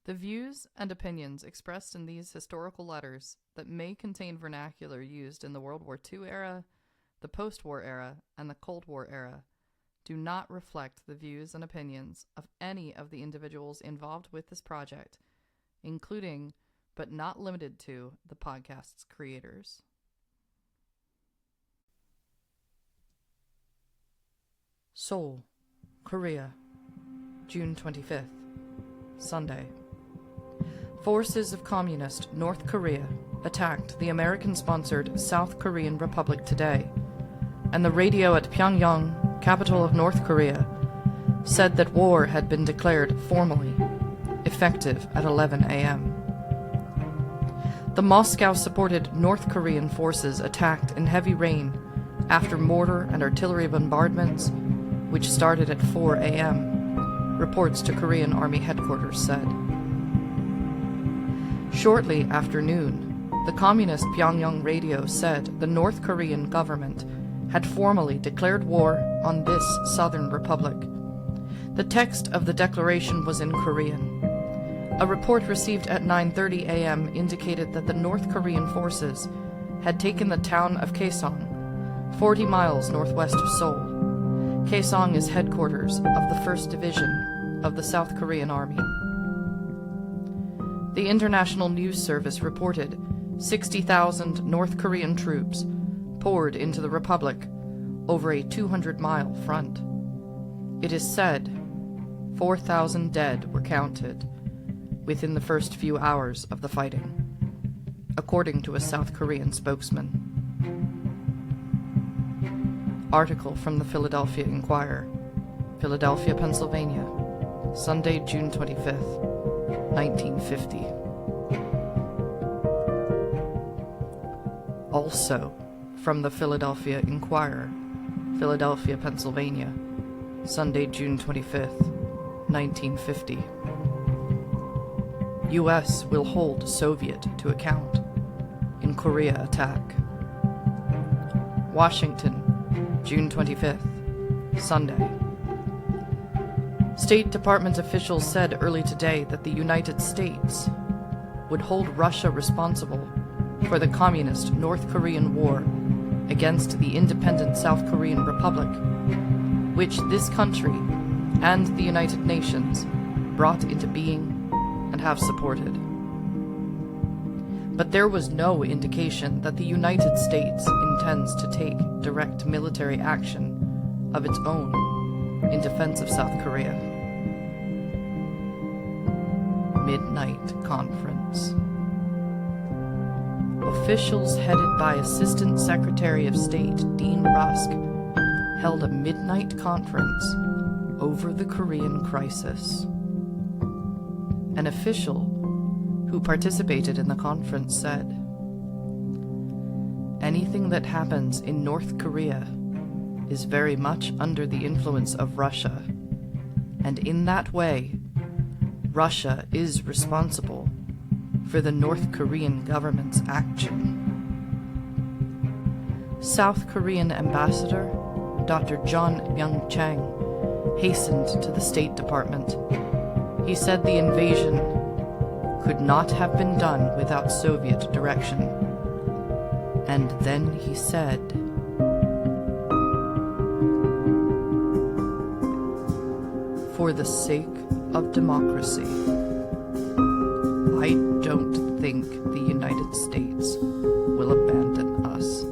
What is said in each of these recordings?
The views and opinions expressed in these historical letters that may contain vernacular used in the World War II era, the post-war era, and the Cold War era do not reflect the views and opinions of any of the individuals involved with this project, including, but not limited to, the podcast's creators. Seoul, Korea, June 25th, Sunday. Forces of Communist North Korea attacked the American-sponsored South Korean Republic today, and the radio at Pyongyang, capital of North Korea, said that war had been declared formally, effective at 11 a.m. The Moscow-supported North Korean forces attacked in heavy rain after mortar and artillery bombardments, which started at 4 a.m., reports to Korean Army headquarters said. Shortly after noon, the communist Pyongyang radio said the North Korean government had formally declared war on this southern republic. The text of the declaration was in Korean. A report received at 9:30 a.m. indicated that the North Korean forces had taken the town of Kaesong, 40 miles northwest of Seoul. Kaesong is headquarters of the 1st Division of the South Korean Army. The International News Service reported 60,000 North Korean troops poured into the republic over a 200-mile front. It is said 4,000 dead were counted within the first few hours of the fighting, according to a South Korean spokesman. Article from the Philadelphia Inquirer, Philadelphia, Pennsylvania, Sunday, June 25th, 1950. Also from the Philadelphia Inquirer, Philadelphia, Pennsylvania, Sunday, June 25th, 1950. U.S. will hold Soviet to account in Korea attack. Washington, June 25th, Sunday. State Department officials said early today that the United States would hold Russia responsible for the communist North Korean war against the independent South Korean Republic, which this country and the United Nations brought into being and have supported. But there was no indication that the United States intends to take direct military action of its own in defense of South Korea. Midnight Conference. Officials headed by Assistant Secretary of State Dean Rusk held a midnight conference over the Korean crisis. An official who participated in the conference said, "Anything that happens in North Korea is very much under the influence of Russia, and in that way, Russia is responsible for the North Korean government's action." South Korean Ambassador Dr. John Young-chang hastened to the State Department. He said the invasion could not have been done without Soviet direction. And then he said, "For the sake of democracy, I don't think the United States will abandon us."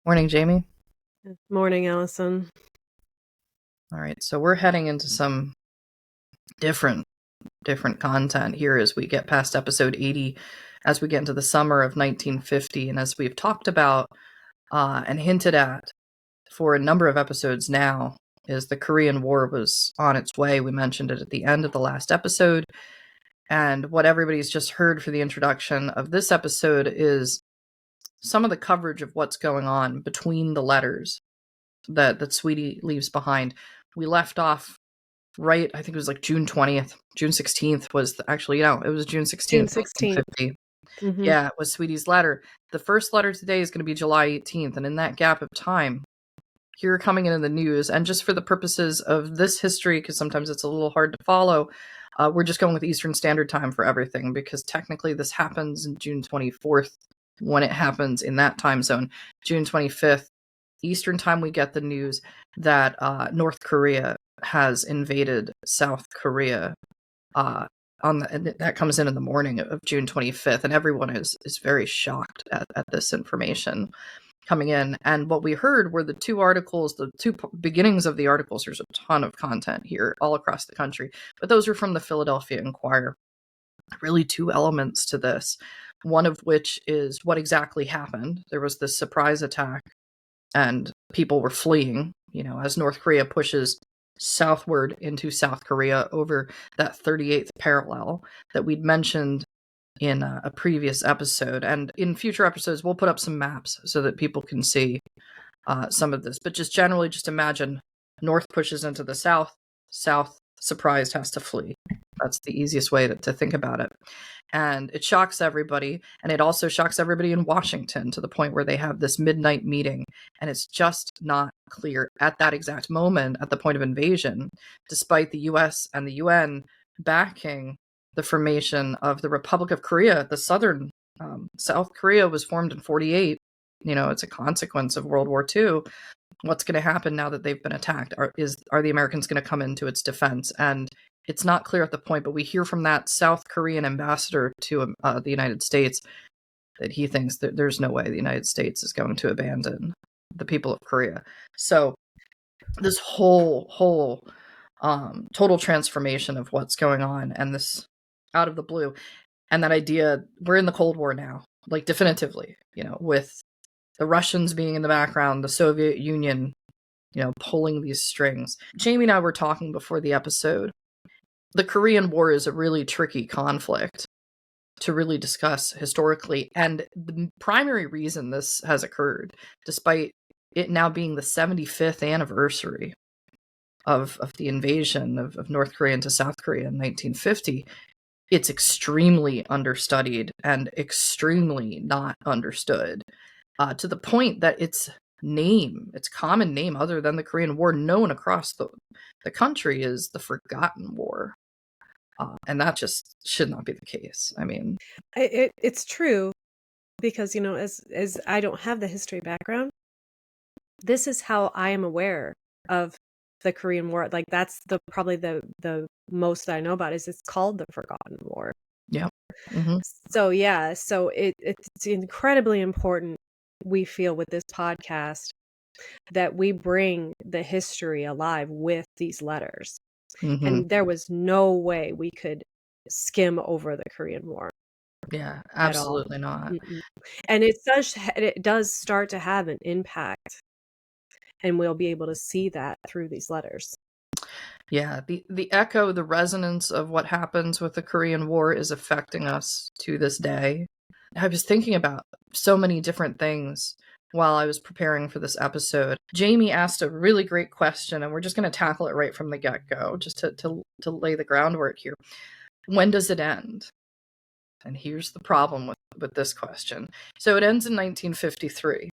Morning, Jamie. Morning, Allison. All right, so we're heading into some different content here as we get past episode 80, as we get into the summer of 1950, and as we've talked about and hinted at for a number of episodes now, is the Korean War was on its way. We mentioned it at the end of the last episode, And what everybody's just heard for the introduction of this episode is some of the coverage of what's going on between the letters that Sweetie leaves behind. We left off right, I think it was like June 20th. June 16th was actually, it was June 16th. June 16th. Mm-hmm. Yeah, it was Sweetie's letter. The first letter today is going to be July 18th. And in that gap of time, here coming into the news, and just for the purposes of this history, because sometimes it's a little hard to follow, we're just going with Eastern Standard Time for everything, because technically this happens in June 24th when it happens in that time zone. June 25th, Eastern Time, we get the news that North Korea has invaded South Korea. That comes in the morning of June 25th, and everyone is very shocked at this information coming in. And what we heard were the two articles, the two beginnings of the articles. There's a ton of content here all across the country, but those are from the Philadelphia Inquirer. Really two elements to this, one of which is what exactly happened. There was this surprise attack and people were fleeing, as North Korea pushes southward into South Korea over that 38th parallel that we'd mentioned in a previous episode. And in future episodes, we'll put up some maps so that people can see some of this. But just generally, just imagine North pushes into the South, South, surprised, has to flee. That's the easiest way to think about it. And it shocks everybody. And it also shocks everybody in Washington to the point where they have this midnight meeting. And it's just not clear at that exact moment, at the point of invasion, despite the US and the UN backing the formation of the Republic of Korea, the southern South Korea was formed in 1948. It's a consequence of World War II. What's going to happen now that they've been attacked? Are the Americans going to come into its defense? And it's not clear at the point, but we hear from that South Korean ambassador to the United States that he thinks that there's no way the United States is going to abandon the people of Korea. So this whole total transformation of what's going on, and this out of the blue, and that idea, we're in the Cold War now, like definitively, with the Russians being in the background, the Soviet Union, pulling these strings. Jamie and I were talking before the episode. The Korean War is a really tricky conflict to really discuss historically. And the primary reason this has occurred, despite it now being the 75th anniversary of the invasion of North Korea into South Korea in 1950, it's extremely understudied and extremely not understood, to the point that its common name, other than the Korean War, known across the country, is the Forgotten War. And that just should not be the case. I mean, it's true, because as I don't have the history background, this is how I am aware of the Korean War. Like, that's probably the most I know about, is it's called the Forgotten War. Yeah. Mm-hmm. So it's incredibly important, we feel, with this podcast, that we bring the history alive with these letters. Mm-hmm. And there was no way we could skim over the Korean War. Yeah, absolutely not. And it does start to have an impact, and we'll be able to see that through these letters. Yeah, the echo, the resonance of what happens with the Korean War is affecting us to this day. I was thinking about so many different things while I was preparing for this episode. Jamie asked a really great question, and we're just going to tackle it right from the get-go, just to lay the groundwork here. When does it end? And here's the problem with this question. So it ends in 1953.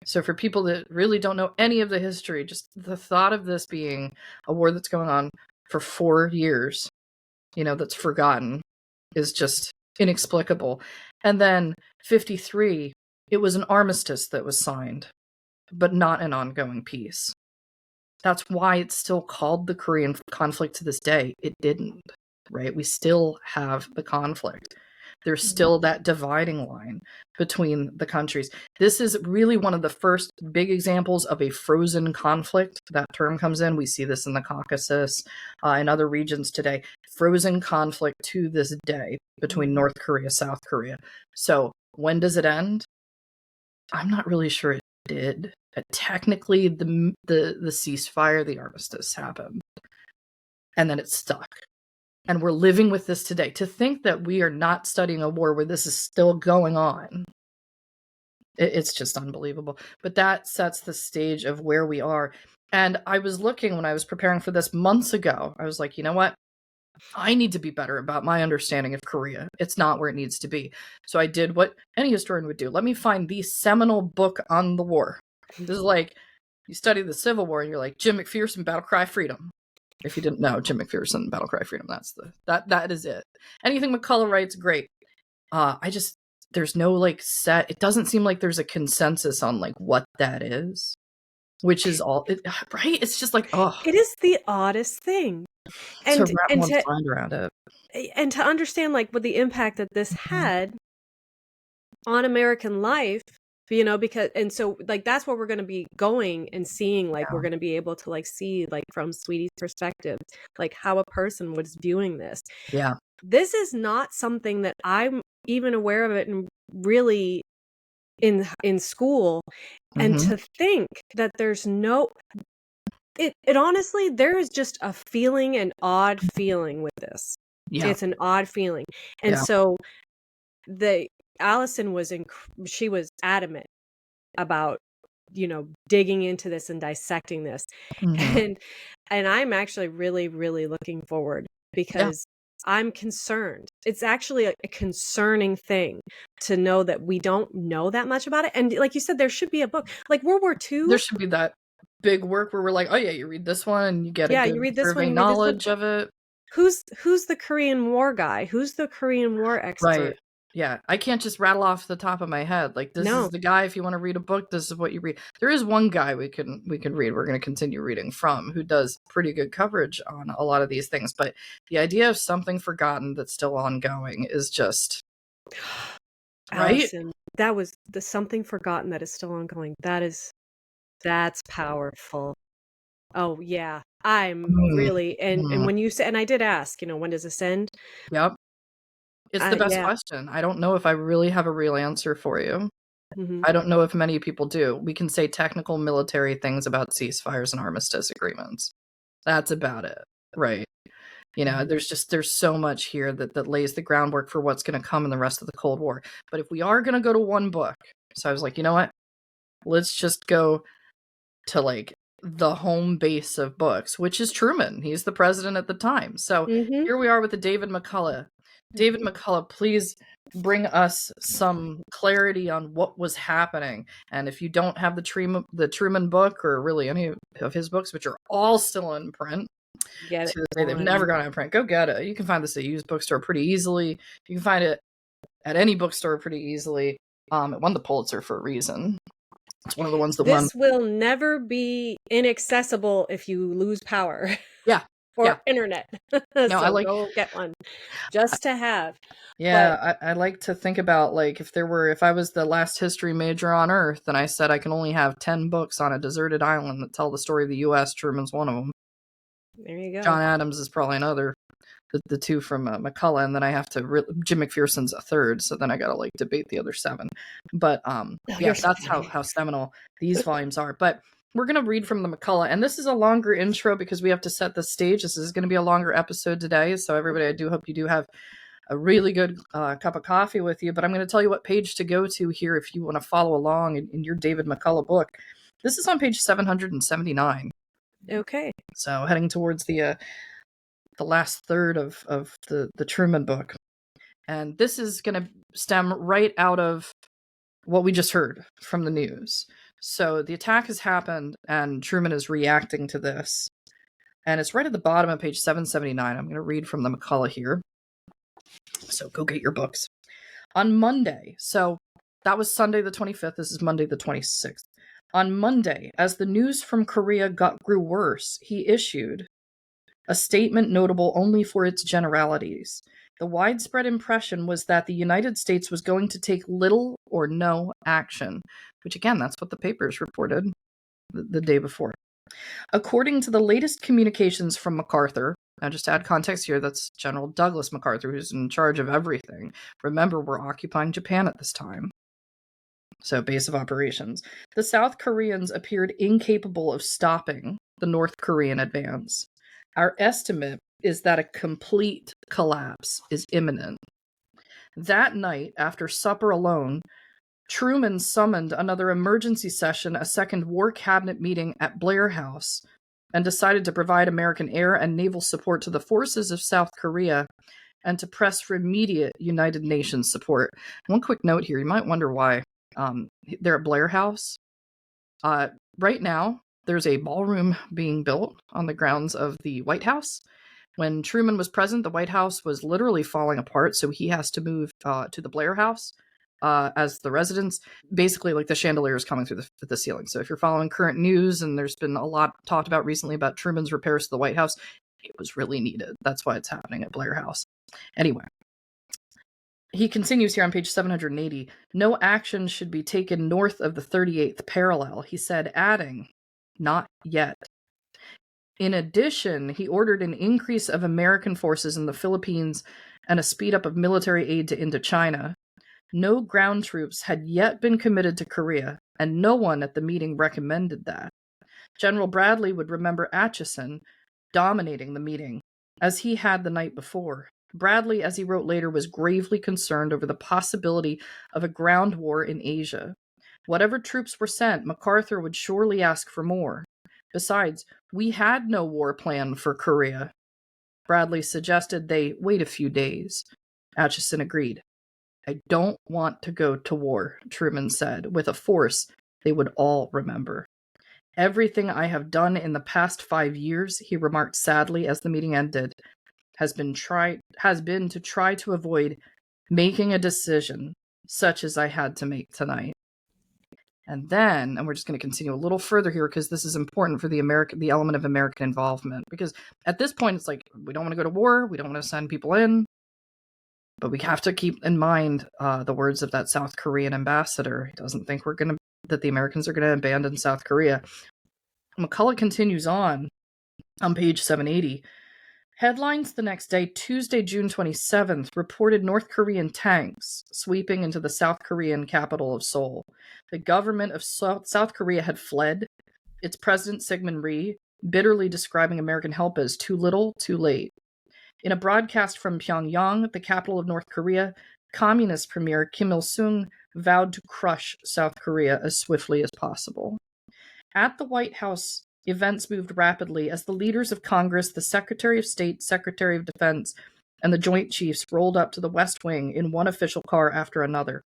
So for people that really don't know any of the history, just the thought of this being a war that's going on for 4 years, that's forgotten, is just inexplicable. And then 53, it was an armistice that was signed, but not an ongoing peace. That's why it's still called the Korean conflict to this day. It didn't, right? We still have the conflict. There's still that dividing line between the countries. This is really one of the first big examples of a frozen conflict. That term comes in. We see this in the Caucasus and other regions today. Frozen conflict to this day between North Korea, South Korea. So when does it end? I'm not really sure it did. Technically, the ceasefire, the armistice happened. And then it stuck. And we're living with this today. To think that we are not studying a war where this is still going on, it's just unbelievable. But that sets the stage of where we are. And I was looking when I was preparing for this months ago, I was like, you know what? I need to be better about my understanding of Korea. It's not where it needs to be. So I did what any historian would do. Let me find the seminal book on the war. This is like, you study the Civil War and you're like, Jim McPherson, Battle Cry Freedom. If you didn't know, Jim McPherson, Battle Cry Freedom, that is it. Anything McCullough writes, great. There's no like set, it doesn't seem like there's a consensus on like what that is, which is all, right? It's just like, oh. It is the oddest thing. To wrap one's mind around it. And to understand like what the impact that this had on American life, because, and so like, that's where we're going to be going and seeing, like, we're going to be able to like see like from Sweetie's perspective, like how a person was viewing this. Yeah. This is not something that I'm even aware of it and really in school. And to think that there's it honestly, there is just a feeling, an odd feeling with this. Yeah. It's an odd feeling. And so Allison was she was adamant about, digging into this and dissecting this. And I'm actually really, really looking forward, because I'm concerned. It's actually a concerning thing to know that we don't know that much about it. And like you said, there should be a book like World War II. There should be that big work where we're like, oh yeah, you read this one and you get a good survey knowledge of it. Who's the Korean War guy? Who's the Korean War expert? Right. Yeah. I can't just rattle off the top of my head. Like, this is the guy, if you want to read a book, this is what you read. There is one guy we can read, we're going to continue reading from, who does pretty good coverage on a lot of these things. But the idea of something forgotten that's still ongoing is just, right? Allison, that was the something forgotten that is still ongoing. That's powerful. Oh yeah. I'm really, and when you said, and I did ask, when does this end? Yep. It's the best question. I don't know if I really have a real answer for you. I don't know if many people do. We can say technical military things about ceasefires and armistice agreements. That's about it. Right. There's so much here that lays the groundwork for what's going to come in the rest of the Cold War. But if we are going to go to one book, so I was like, you know what? Let's just go to like the home base of books, which is Truman. He's the president at the time. So here we are with the David McCullough. David McCullough, please bring us some clarity on what was happening. And if you don't have the Truman book, or really any of his books, which are all still in print, they've never gone out of print, go get it. You can find this at a used bookstore pretty easily. You can find it at any bookstore pretty easily. It won the Pulitzer for a reason. It's one of the ones that won. This will never be inaccessible if you lose power. Yeah. Or internet. No, so I like, go get one just to have. Yeah, I like to think about, like, if I was the last history major on Earth and I said I can only have 10 books on a deserted island that tell the story of the U.S., Truman's one of them. There you go. John Adams is probably another. The two from McCullough, and then I have to Jim McPherson's a third, so then I gotta like debate the other 7. But that's how seminal these volumes are. But we're gonna read from the McCullough, and this is a longer intro because we have to set the stage. This is gonna be a longer episode today, so everybody, I do hope you do have a really good cup of coffee with you. But I'm gonna tell you what page to go to here if you want to follow along in your David McCullough book. This is on page 779. Okay. So heading towards the last third of the Truman book. And this is going to stem right out of what we just heard from the news. So the attack has happened and Truman is reacting to this. And it's right at the bottom of page 779. I'm going to read from the McCullough here. So go get your books. On Monday, so that was Sunday the 25th. This is Monday the 26th. On Monday, as the news from Korea grew worse, he issued a statement notable only for its generalities. The widespread impression was that the United States was going to take little or no action, which again, that's what the papers reported the day before. According to the latest communications from MacArthur, now just to add context here, that's General Douglas MacArthur, who's in charge of everything. Remember, we're occupying Japan at this time. So base of operations. The South Koreans appeared incapable of stopping the North Korean advance. Our estimate is that a complete collapse is imminent. That night, after supper alone, Truman summoned another emergency session, a second War Cabinet meeting at Blair House, and decided to provide American air and naval support to the forces of South Korea and to press for immediate United Nations support. One quick note here, you might wonder why they're at Blair House. Right now, there's a ballroom being built on the grounds of the White House. When Truman was present, the White House was literally falling apart, so he has to move to the Blair House as the residence. Basically, like the chandelier is coming through the ceiling. So if you're following current news, and there's been a lot talked about recently about Truman's repairs to the White House, it was really needed. That's why it's happening at Blair House. Anyway, he continues here on page 780. No action should be taken north of the 38th parallel, he said, adding, not yet. In addition, he ordered an increase of American forces in the Philippines and a speed up of military aid to Indochina. No ground troops had yet been committed to Korea, and no one at the meeting recommended that. General Bradley would remember Atchison dominating the meeting, as he had the night before. Bradley, as he wrote later, was gravely concerned over the possibility of a ground war in Asia. Whatever troops were sent, MacArthur would surely ask for more. Besides, we had no war plan for Korea. Bradley suggested they wait a few days. Atchison agreed. I don't want to go to war, Truman said, with a force they would all remember. Everything I have done in the past 5 years, he remarked sadly as the meeting ended, has been to try to avoid making a decision such as I had to make tonight. And then, and we're just going to continue a little further here because this is important for the element of American involvement. Because at this point, it's like, we don't want to go to war. We don't want to send people in. But we have to keep in mind the words of that South Korean ambassador. He doesn't think that the Americans are going to abandon South Korea. McCulloch continues on page 780. Headlines the next day, Tuesday, June 27th, reported North Korean tanks sweeping into the South Korean capital of Seoul. The government of South Korea had fled, its president, Syngman Rhee, bitterly describing American help as too little, too late. In a broadcast from Pyongyang, the capital of North Korea, Communist Premier Kim Il-sung vowed to crush South Korea as swiftly as possible. At the White House, events moved rapidly as the leaders of Congress, the Secretary of State, Secretary of Defense, and the Joint Chiefs rolled up to the West Wing in one official car after another.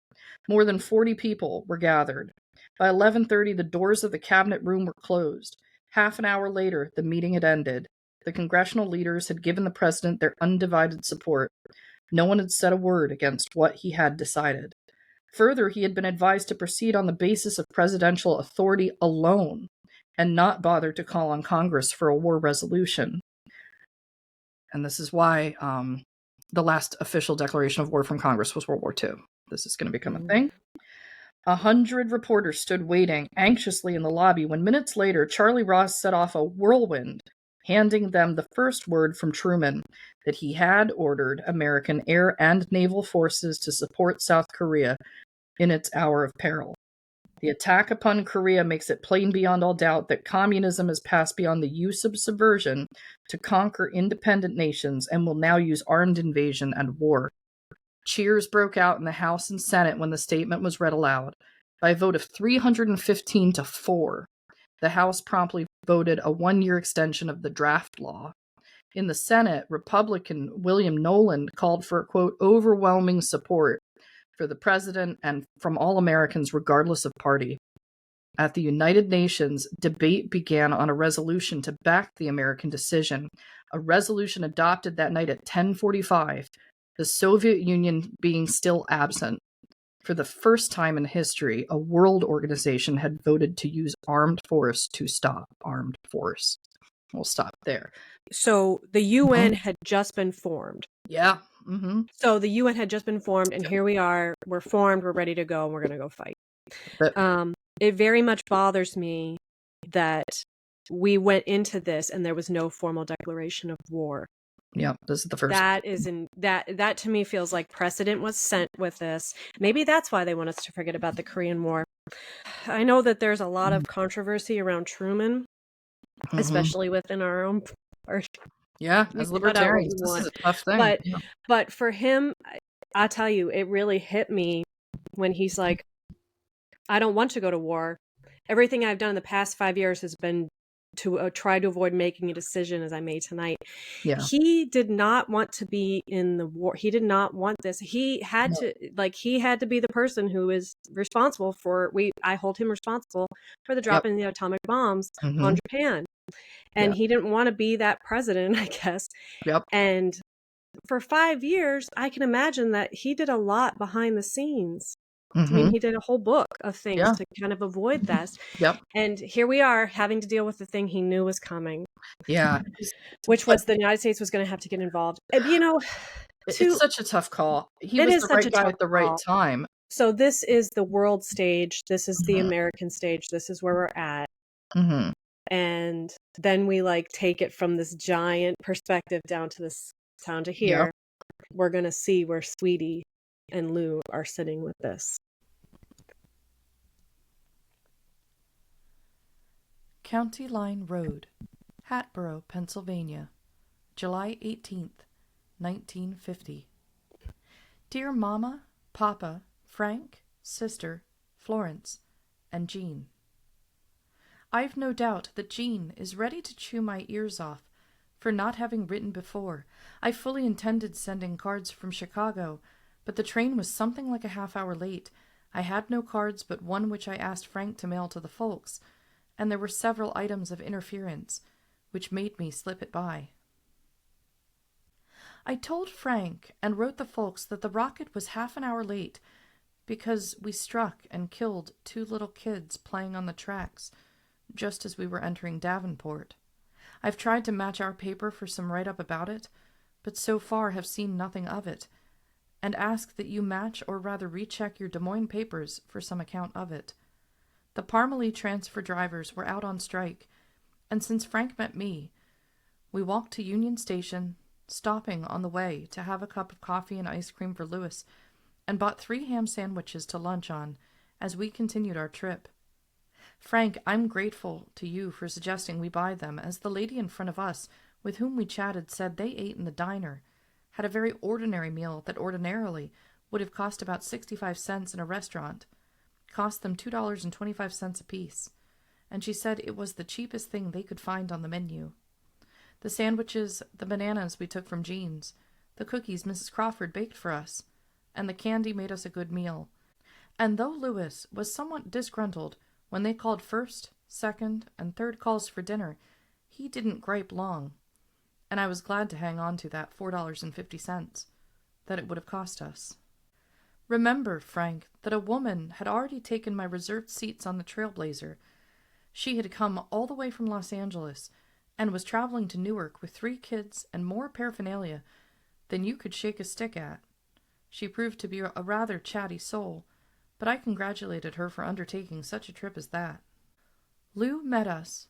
More than 40 people were gathered. By 11:30, the doors of the cabinet room were closed. Half an hour later, the meeting had ended. The congressional leaders had given the president their undivided support. No one had said a word against what he had decided. Further, he had been advised to proceed on the basis of presidential authority alone and not bother to call on Congress for a war resolution. And this is why the last official declaration of war from Congress was World War II. This is going to become a thing. 100 reporters stood waiting anxiously in the lobby when minutes later, Charlie Ross set off a whirlwind, handing them the first word from Truman that he had ordered American air and naval forces to support South Korea in its hour of peril. The attack upon Korea makes it plain beyond all doubt that communism has passed beyond the use of subversion to conquer independent nations and will now use armed invasion and war. Cheers broke out in the House and Senate when the statement was read aloud. By a vote of 315 to 4, the House promptly voted a 1-year extension of the draft law. In the Senate, Republican William Nolan called for, quote, overwhelming support for the president and from all Americans regardless of party. At the United Nations, debate began on a resolution to back the American decision, a resolution adopted that night at 10:45, the Soviet Union being still absent. For the first time in history, a world organization had voted to use armed force to stop armed force. We'll stop there. So the UN had just been formed. Yeah. So the UN had just been formed, and here we are. We're formed. We're ready to go, and we're going to go fight. It very much bothers me that we went into this and there was no formal declaration of war. Yeah, this is the first. That to me feels like precedent was set with this. Maybe that's why they want us to forget about the Korean War. I know that there's a lot of controversy around Truman, especially within our own party. Yeah, You as can cut out what libertarians, you this want. is a tough thing. Yeah. But for him, I tell you, it really hit me when he's like, I don't want to go to war. Everything I've done in the past 5 years has been to try to avoid making a decision as I made tonight. Yeah. He did not want to be in the war. He did not want this. He had to be the person who is responsible for I hold him responsible for the dropping of the atomic bombs on Japan. And he didn't want to be that president, I guess. Yep. And for 5 years, I can imagine that he did a lot behind the scenes. I mean, he did a whole book of things to kind of avoid this. Yep. And here we are having to deal with the thing he knew was coming. Yeah. Which was the United States was going to have to get involved. You know, it's such a tough call. He it was is the such right a guy tough at the right call. time. So this is the world stage. This is the American stage. This is where we're at. And then we like take it from this giant perspective down to this town to here. Yep. We're going to see where Sweetie and Lou are sitting with this. County Line Road, Hatboro, Pennsylvania, July 18th, 1950. Dear Mama, Papa, Frank, Sister, Florence, and Jean. I've no doubt that Jean is ready to chew my ears off for not having written before. I fully intended sending cards from Chicago, but the train was something like a half-hour late. I had no cards but one which I asked Frank to mail to the folks, and there were several items of interference, which made me slip it by. I told Frank and wrote the folks that the rocket was half an hour late because we struck and killed 2 little kids playing on the tracks just as we were entering Davenport. I've tried to match our paper for some write-up about it, but so far have seen nothing of it, and ask that you match or rather recheck your Des Moines papers for some account of it. The Parmalee transfer drivers were out on strike, and since Frank met me, we walked to Union Station, stopping on the way to have a cup of coffee and ice cream for Lewis, and bought 3 ham sandwiches to lunch on as we continued our trip. Frank, I'm grateful to you for suggesting we buy them, as the lady in front of us, with whom we chatted, said they ate in the diner, had a very ordinary meal that ordinarily would have cost about 65 cents in a restaurant, cost them $2.25 apiece, and she said it was the cheapest thing they could find on the menu. The sandwiches, the bananas we took from Jean's, the cookies Mrs. Crawford baked for us, and the candy made us a good meal. And though Lewis was somewhat disgruntled when they called first, second, and third calls for dinner, he didn't gripe long, and I was glad to hang on to that $4.50 that it would have cost us. Remember, Frank, that a woman had already taken my reserved seats on the Trailblazer. She had come all the way from Los Angeles and was traveling to Newark with 3 kids and more paraphernalia than you could shake a stick at. She proved to be a rather chatty soul, but I congratulated her for undertaking such a trip as that. Lou met us.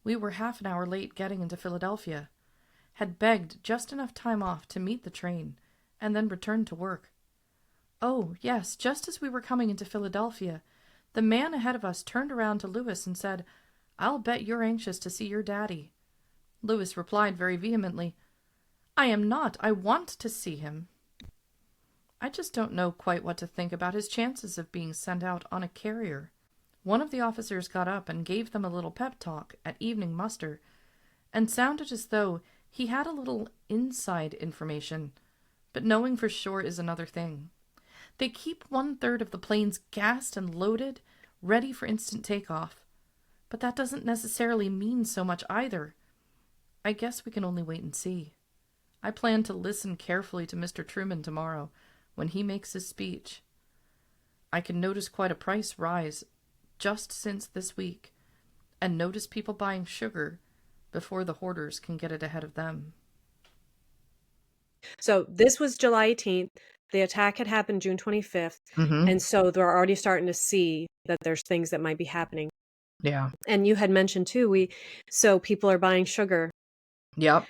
We were half an hour late getting into Philadelphia, had begged just enough time off to meet the train, and then returned to work. Oh, yes, just as we were coming into Philadelphia, the man ahead of us turned around to Lewis and said, "I'll bet you're anxious to see your daddy." Lewis replied very vehemently, "I am not. I want to see him." I just don't know quite what to think about his chances of being sent out on a carrier. One of the officers got up and gave them a little pep talk at evening muster, and sounded as though he had a little inside information, but knowing for sure is another thing. They keep 1/3 of the planes gassed and loaded, ready for instant takeoff, but that doesn't necessarily mean so much either. I guess we can only wait and see. I plan to listen carefully to Mr. Truman tomorrow when he makes his speech. I can notice quite a price rise just since this week, and notice people buying sugar before the hoarders can get it ahead of them. So this was July 18th. The attack had happened June 25th. And so they're already starting to see that there's things that might be happening. Yeah. And you had mentioned too, so people are buying sugar. Yep.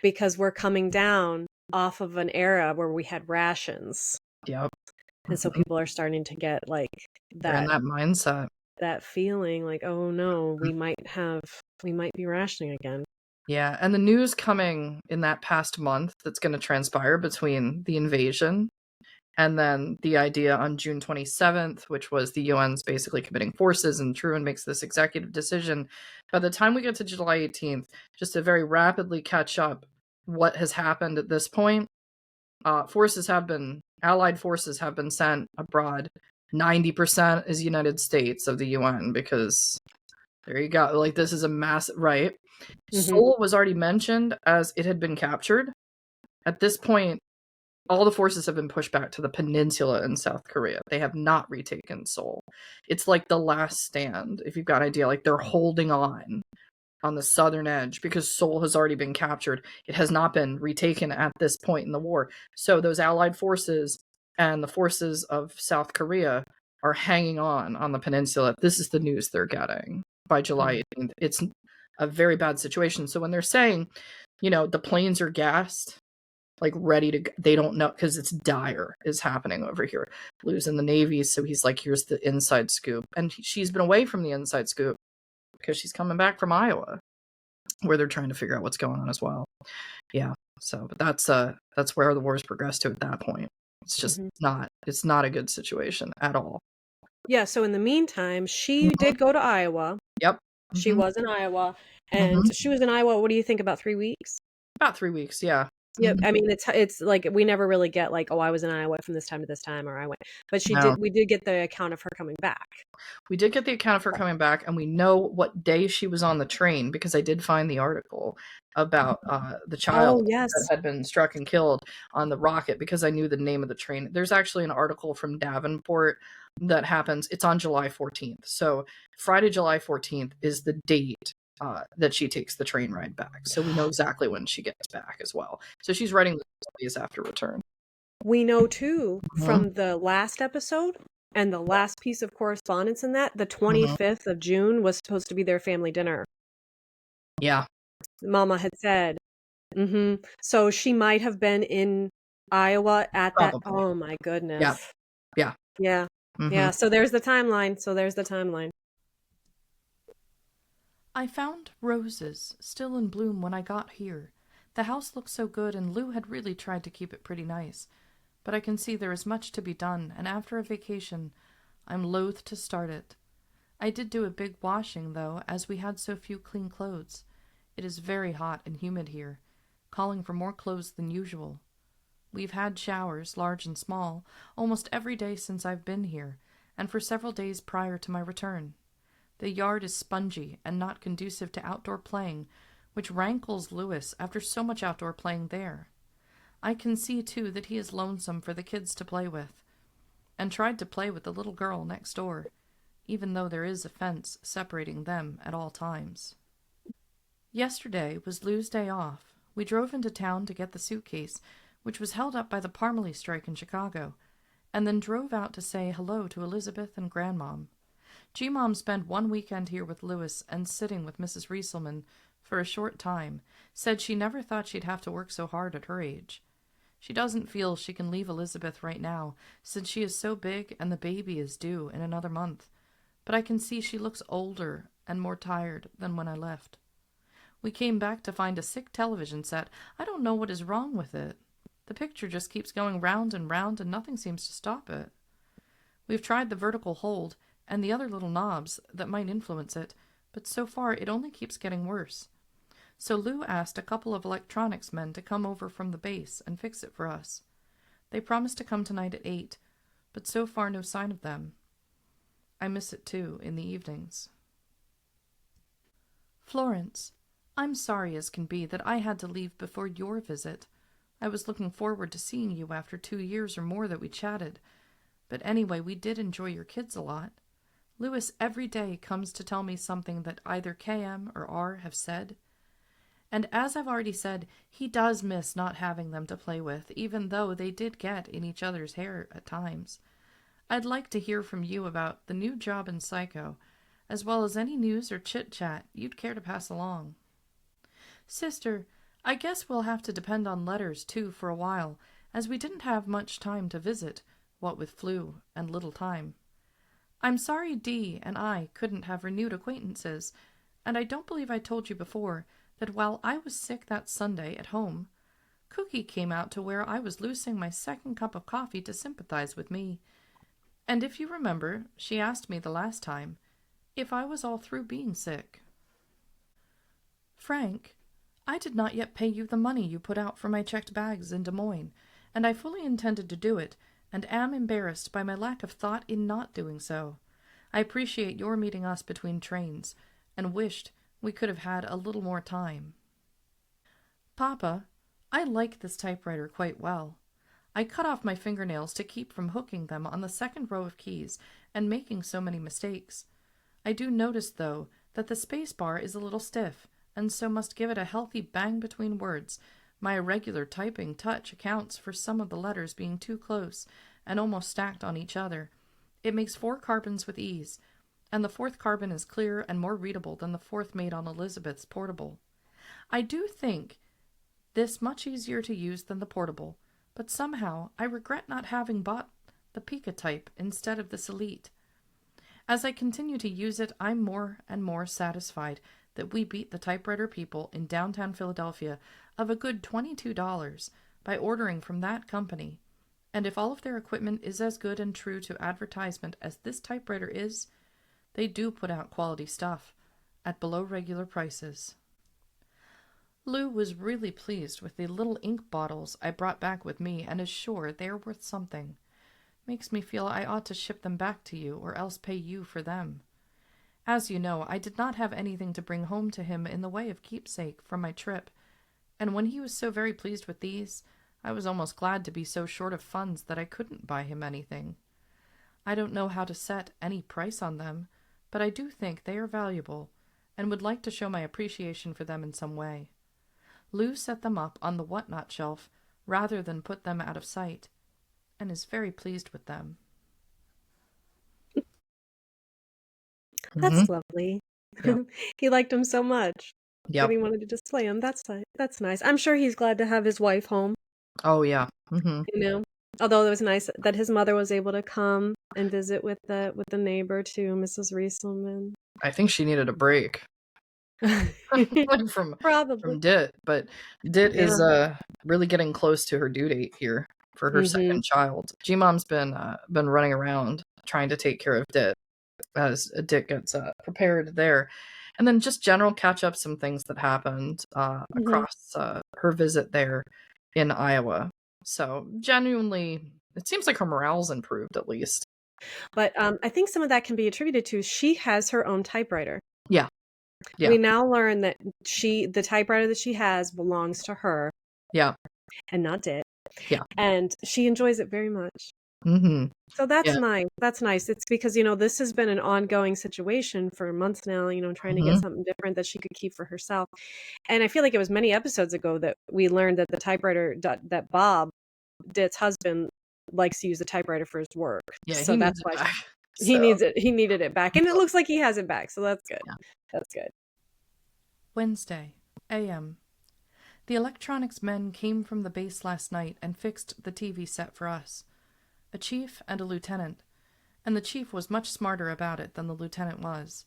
Because we're coming down off of an era where we had rations. Yep. And so people are starting to get like They're in that mindset. that feeling like, oh no, we might be rationing again. Yeah, and the news coming in that past month that's going to transpire between the invasion and then the idea on June 27th, which was the UN's basically committing forces, and Truman makes this executive decision. By the time we get to July 18th, just to very rapidly catch up what has happened at this point, Allied forces have been sent abroad. 90% is United States of the UN, because there you go. Like, this is a massive, right? Seoul was already mentioned as it had been captured. At this point, all the forces have been pushed back to the peninsula in South Korea. They have not retaken Seoul. It's like the last stand, if you've got an idea. Like, they're holding on the southern edge because Seoul has already been captured. It has not been retaken at this point in the war. So those Allied forces and the forces of South Korea are hanging on the peninsula. This is the news they're getting by July 18th. It's a very bad situation. So when they're saying, the planes are gassed, like ready to, they don't know, because it's dire is happening over here. Blue's in the Navy, so he's like, here's the inside scoop. And she's been away from the inside scoop because she's coming back from Iowa, where they're trying to figure out what's going on as well. Yeah. So, but that's where the war's progressed to at that point. It's just it's not a good situation at all. Yeah. So in the meantime, she did go to Iowa. Yep. She was in Iowa, and she was in Iowa. What do you think, about 3 weeks? About 3 weeks. Yeah. Yep. I mean, it's like we never really get like, oh, I was in Iowa from this time to this time, or I went. But we did get the account of her coming back. We did get the account of her coming back, and we know what day she was on the train, because I did find the article about the child that had been struck and killed on the rocket, because I knew the name of the train. There's actually an article from Davenport that happens. It's on July 14th. So Friday, July 14th is the date that she takes the train ride back. So we know exactly when she gets back as well. So she's writing the days after return. We know too from the last episode and the last piece of correspondence in that, the 25th of June was supposed to be their family dinner. Yeah. Mama had said. So she might have been in Iowa at that. Oh my goodness. Yeah. Yeah. So there's the timeline. I found roses still in bloom when I got here. The house looked so good, and Lou had really tried to keep it pretty nice. But I can see there is much to be done, and after a vacation, I'm loath to start it. I did do a big washing, though, as we had so few clean clothes. It is very hot and humid here, calling for more clothes than usual. We've had showers, large and small, almost every day since I've been here, and for several days prior to my return. The yard is spongy and not conducive to outdoor playing, which rankles Lewis after so much outdoor playing there. I can see, too, that he is lonesome for the kids to play with, and tried to play with the little girl next door, even though there is a fence separating them at all times. Yesterday was Lou's day off. We drove into town to get the suitcase, which was held up by the Parmalee strike in Chicago, and then drove out to say hello to Elizabeth and Grandmom. G-Mom spent one weekend here with Lewis and sitting with Mrs. Rieselman for a short time, said she never thought she'd have to work so hard at her age. She doesn't feel she can leave Elizabeth right now, since she is so big and the baby is due in another month, but I can see she looks older and more tired than when I left. We came back to find a sick television set. I don't know what is wrong with it. The picture just keeps going round and round, and nothing seems to stop it. We've tried the vertical hold and the other little knobs that might influence it, but so far it only keeps getting worse. So Lou asked a couple of electronics men to come over from the base and fix it for us. They promised to come tonight at 8, but so far no sign of them. I miss it too in the evenings. Florence, I'm sorry as can be that I had to leave before your visit. I was looking forward to seeing you after 2 years or more that we chatted. But anyway, we did enjoy your kids a lot. Lewis every day comes to tell me something that either KM or R have said. And as I've already said, he does miss not having them to play with, even though they did get in each other's hair at times. I'd like to hear from you about the new job in Psycho, as well as any news or chit-chat you'd care to pass along. Sister, I guess we'll have to depend on letters, too, for a while, as we didn't have much time to visit, what with flu and little time. I'm sorry Dee and I couldn't have renewed acquaintances, and I don't believe I told you before that while I was sick that Sunday at home, Cookie came out to where I was loosing my second cup of coffee to sympathize with me. And if you remember, she asked me the last time if I was all through being sick. Frank, I did not yet pay you the money you put out for my checked bags in Des Moines, and I fully intended to do it, and am embarrassed by my lack of thought in not doing so. I appreciate your meeting us between trains, and wished we could have had a little more time. Papa, I like this typewriter quite well. I cut off my fingernails to keep from hooking them on the second row of keys and making so many mistakes. I do notice, though, that the space bar is a little stiff, and so must give it a healthy bang between words. My irregular typing touch accounts for some of the letters being too close and almost stacked on each other. It makes 4 carbons with ease, and the 4th carbon is clearer and more readable than the 4th made on Elizabeth's portable. I do think this much easier to use than the portable, but somehow I regret not having bought the Pica type instead of this Elite. As I continue to use it, I'm more and more satisfied that we beat the typewriter people in downtown Philadelphia of a good $22 by ordering from that company. And if all of their equipment is as good and true to advertisement as this typewriter is, they do put out quality stuff at below regular prices. Lou was really pleased with the little ink bottles I brought back with me and is sure they are worth something. Makes me feel I ought to ship them back to you or else pay you for them. As you know, I did not have anything to bring home to him in the way of keepsake from my trip, and when he was so very pleased with these, I was almost glad to be so short of funds that I couldn't buy him anything. I don't know how to set any price on them, but I do think they are valuable, and would like to show my appreciation for them in some way. Lou set them up on the whatnot shelf rather than put them out of sight, and is very pleased with them. That's lovely. Yep. He liked them so much that Yep. he wanted to display them. That's nice. I'm sure he's glad to have his wife home, Oh, yeah. you know. Although it was nice that his mother was able to come and visit with the neighbor too, Mrs. Rieselman. I think she needed a break from Probably. Dit, but Dit Yeah. is really getting close to her due date here for her second child. G-Mom's been running around trying to take care of Dit as Dit gets prepared there. And then just general catch up some things that happened across her visit there in Iowa. So genuinely, it seems like her morale's improved at least. But I think some of that can be attributed to she has her own typewriter. Yeah. We now learn that the typewriter that she has belongs to her. Yeah. And not Dit. Yeah. And she enjoys it very much. Mm-hmm. So that's nice. That's nice. It's because, this has been an ongoing situation for months now, trying to get something different that she could keep for herself. And I feel like it was many episodes ago that we learned that the typewriter that Bob, Dit's husband, likes to use the typewriter for his work. Yeah, so that's why he needs it. He needed it back. And it looks like he has it back. So that's good. Yeah. That's good. Wednesday, a.m. The electronics men came from the base last night and fixed the TV set for us. A chief and a lieutenant, and the chief was much smarter about it than the lieutenant was.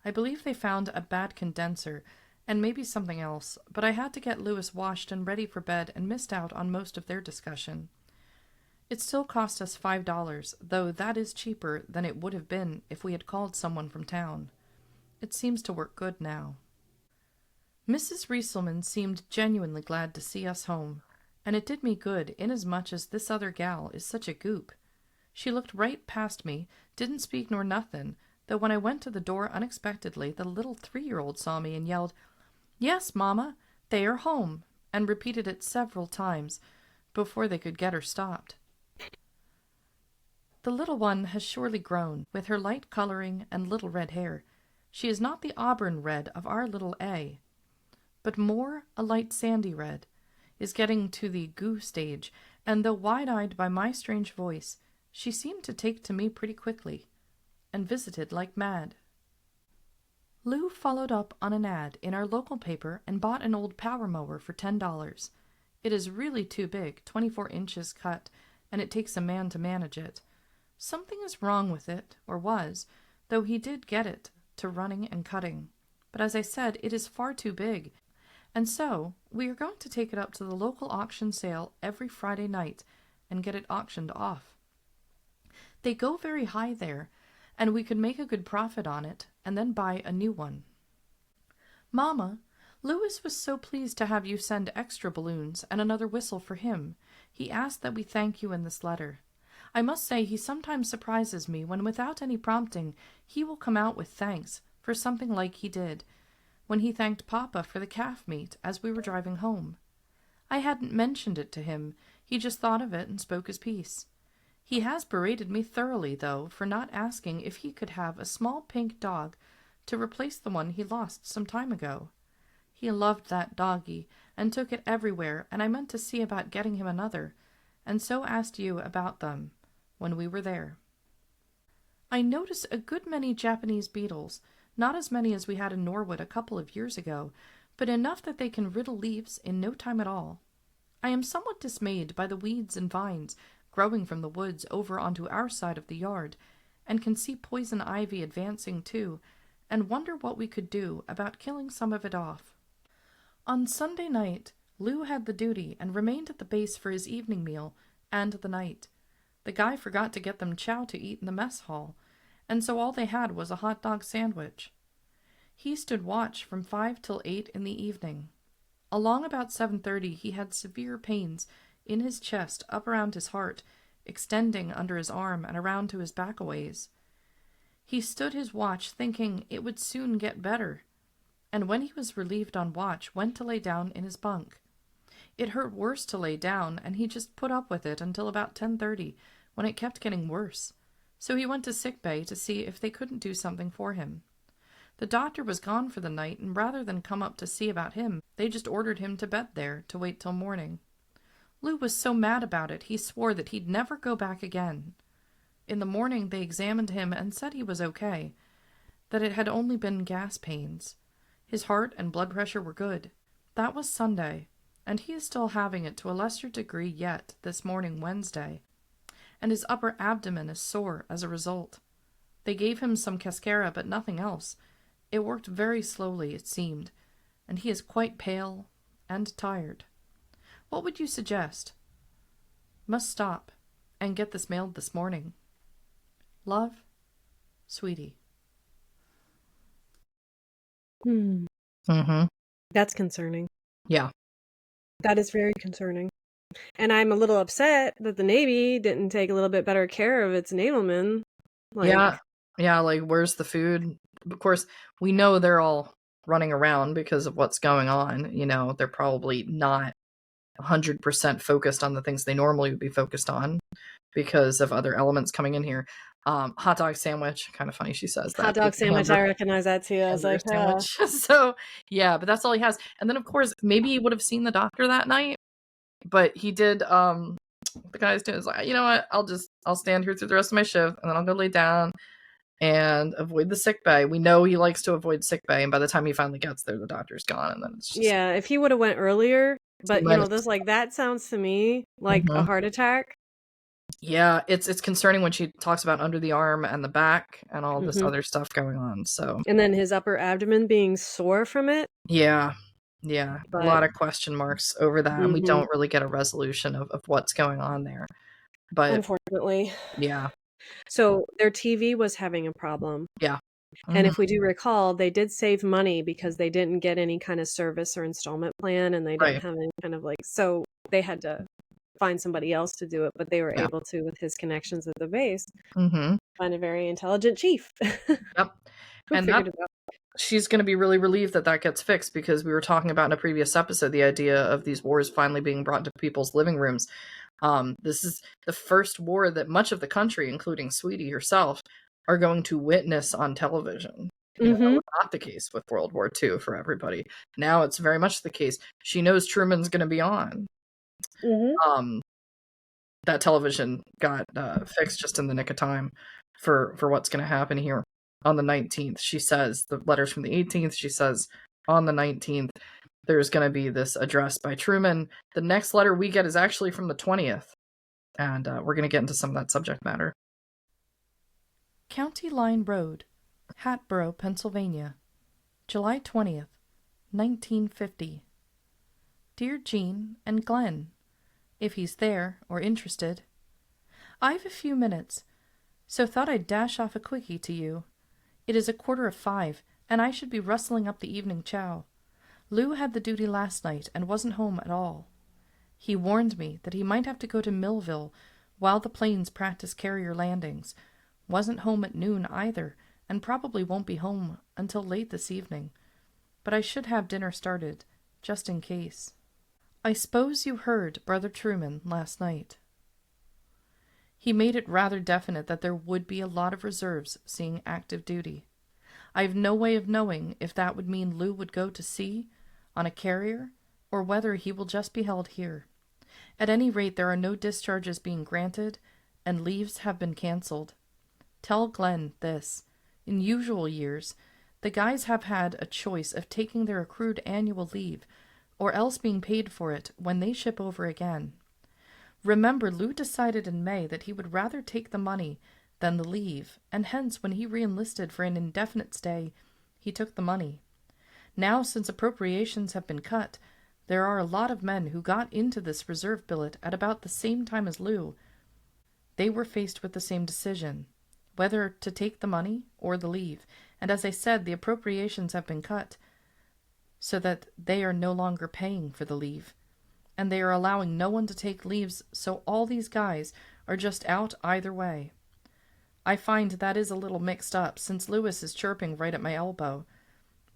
I believe they found a bad condenser, and maybe something else, but I had to get Louis washed and ready for bed and missed out on most of their discussion. It still cost us $5, though that is cheaper than it would have been if we had called someone from town. It seems to work good now. Mrs. Rieselman seemed genuinely glad to see us home, and it did me good inasmuch as this other gal is such a goop. She looked right past me, didn't speak nor nothin', though when I went to the door unexpectedly, the little 3-year-old saw me and yelled, "Yes, Mamma, they are home," and repeated it several times before they could get her stopped. The little one has surely grown, with her light coloring and little red hair. She is not the auburn red of our little A, but more a light sandy red, is getting to the goo stage, and though wide-eyed by my strange voice, she seemed to take to me pretty quickly, and visited like mad. Lou followed up on an ad in our local paper and bought an old power mower for $10. It is really too big, 24 inches cut, and it takes a man to manage it. Something is wrong with it, or was, though he did get it to running and cutting. But as I said, it is far too big, And so, we are going to take it up to the local auction sale every Friday night and get it auctioned off. They go very high there, and we could make a good profit on it and then buy a new one. Mama, Louis was so pleased to have you send extra balloons and another whistle for him. He asked that we thank you in this letter. I must say he sometimes surprises me when, without any prompting, he will come out with thanks for something like he did when he thanked Papa for the calf meat as we were driving home. I hadn't mentioned it to him. He just thought of it and spoke his piece. He has berated me thoroughly, though, for not asking if he could have a small pink dog to replace the one he lost some time ago. He loved that doggie and took it everywhere, and I meant to see about getting him another, and so asked you about them when we were there. I noticed a good many Japanese beetles, not as many as we had in Norwood a couple of years ago, but enough that they can riddle leaves in no time at all. I am somewhat dismayed by the weeds and vines growing from the woods over onto our side of the yard, and can see poison ivy advancing too, and wonder what we could do about killing some of it off. On Sunday night, Lou had the duty and remained at the base for his evening meal and the night. The guy forgot to get them chow to eat in the mess hall, and so all they had was a hot dog sandwich. He stood watch from 5 till 8 in the evening. Along about 7:30 he had severe pains in his chest up around his heart, extending under his arm and around to his back a ways. He stood his watch thinking it would soon get better, and when he was relieved on watch went to lay down in his bunk. It hurt worse to lay down, and he just put up with it until about 10:30, when it kept getting worse. So he went to sick bay to see if they couldn't do something for him. The doctor was gone for the night, and rather than come up to see about him, they just ordered him to bed there to wait till morning. Lou was so mad about it, he swore that he'd never go back again. In the morning they examined him and said he was okay, that it had only been gas pains. His heart and blood pressure were good. That was Sunday, and he is still having it to a lesser degree yet this morning, Wednesday, and his upper abdomen is sore as a result. They gave him some cascara, but nothing else. It worked very slowly, it seemed, and he is quite pale and tired. What would you suggest? Must stop and get this mailed this morning. Love, Sweetie. That's concerning. Yeah. That is very concerning. And I'm a little upset that the Navy didn't take a little bit better care of its navalmen. Yeah, like, where's the food? Of course, we know they're all running around because of what's going on. You know, they're probably not 100% focused on the things they normally would be focused on because of other elements coming in here. Hot dog sandwich, kind of funny she says that. Hot dog sandwich, I recognize that too. I was like, sandwich. So, yeah, but that's all he has. And then, of course, maybe he would have seen the doctor that night, but he did, the guy's doing is like, you know what, I'll stand here through the rest of my shift, and then I'll go lay down and avoid the sick bay. We know he likes to avoid sick bay, and by the time he finally gets there, the doctor's gone, and then it's just... Yeah, if he would have went earlier, but, you know, this, like, that sounds to me like a heart attack. Yeah, it's concerning when she talks about under the arm and the back and all this other stuff going on, so... And then his upper abdomen being sore from it. Yeah, a lot of question marks over that, and we don't really get a resolution of what's going on there. But unfortunately. Yeah. So their TV was having a problem. Yeah. And if we do recall, they did save money because they didn't get any kind of service or installment plan, and they didn't have any kind of, like, so they had to find somebody else to do it, but they were able to, with his connections at the base, find a very intelligent chief. Yep. And she's going to be really relieved that that gets fixed, because we were talking about in a previous episode the idea of these wars finally being brought to people's living rooms. This is the first war that much of the country, including Sweetie herself, are going to witness on television. You know, that was not the case with World War II for everybody. Now it's very much the case. She knows Truman's going to be on. That television got fixed just in the nick of time for what's going to happen here on the 19th. She says, the letters from the 18th, she says on the 19th, there's going to be this address by Truman. The next letter we get is actually from the 20th. And we're going to get into some of that subject matter. County Line Road, Hatboro, Pennsylvania, July 20th, 1950. Dear Jean and Glenn, if he's there or interested. I've a few minutes, so thought I'd dash off a quickie to you. It is 5:15, and I should be rustling up the evening chow. Lou had the duty last night and wasn't home at all. He warned me that he might have to go to Millville while the planes practice carrier landings. Wasn't home at noon either, and probably won't be home until late this evening. But I should have dinner started, just in case. I suppose you heard Brother Truman last night. He made it rather definite that there would be a lot of reserves seeing active duty. I've no way of knowing if that would mean Lou would go to sea, on a carrier, or whether he will just be held here. At any rate, there are no discharges being granted, and leaves have been canceled. Tell Glenn this. In usual years, the guys have had a choice of taking their accrued annual leave, or else being paid for it when they ship over again. Remember, Lou decided in May that he would rather take the money than the leave, and hence when he re-enlisted for an indefinite stay, he took the money. Now, since appropriations have been cut, there are a lot of men who got into this reserve billet at about the same time as Lou. They were faced with the same decision, whether to take the money or the leave, and as I said, the appropriations have been cut, so that they are no longer paying for the leave, and they are allowing no one to take leaves, so all these guys are just out either way. I find that is a little mixed up, since Lewis is chirping right at my elbow,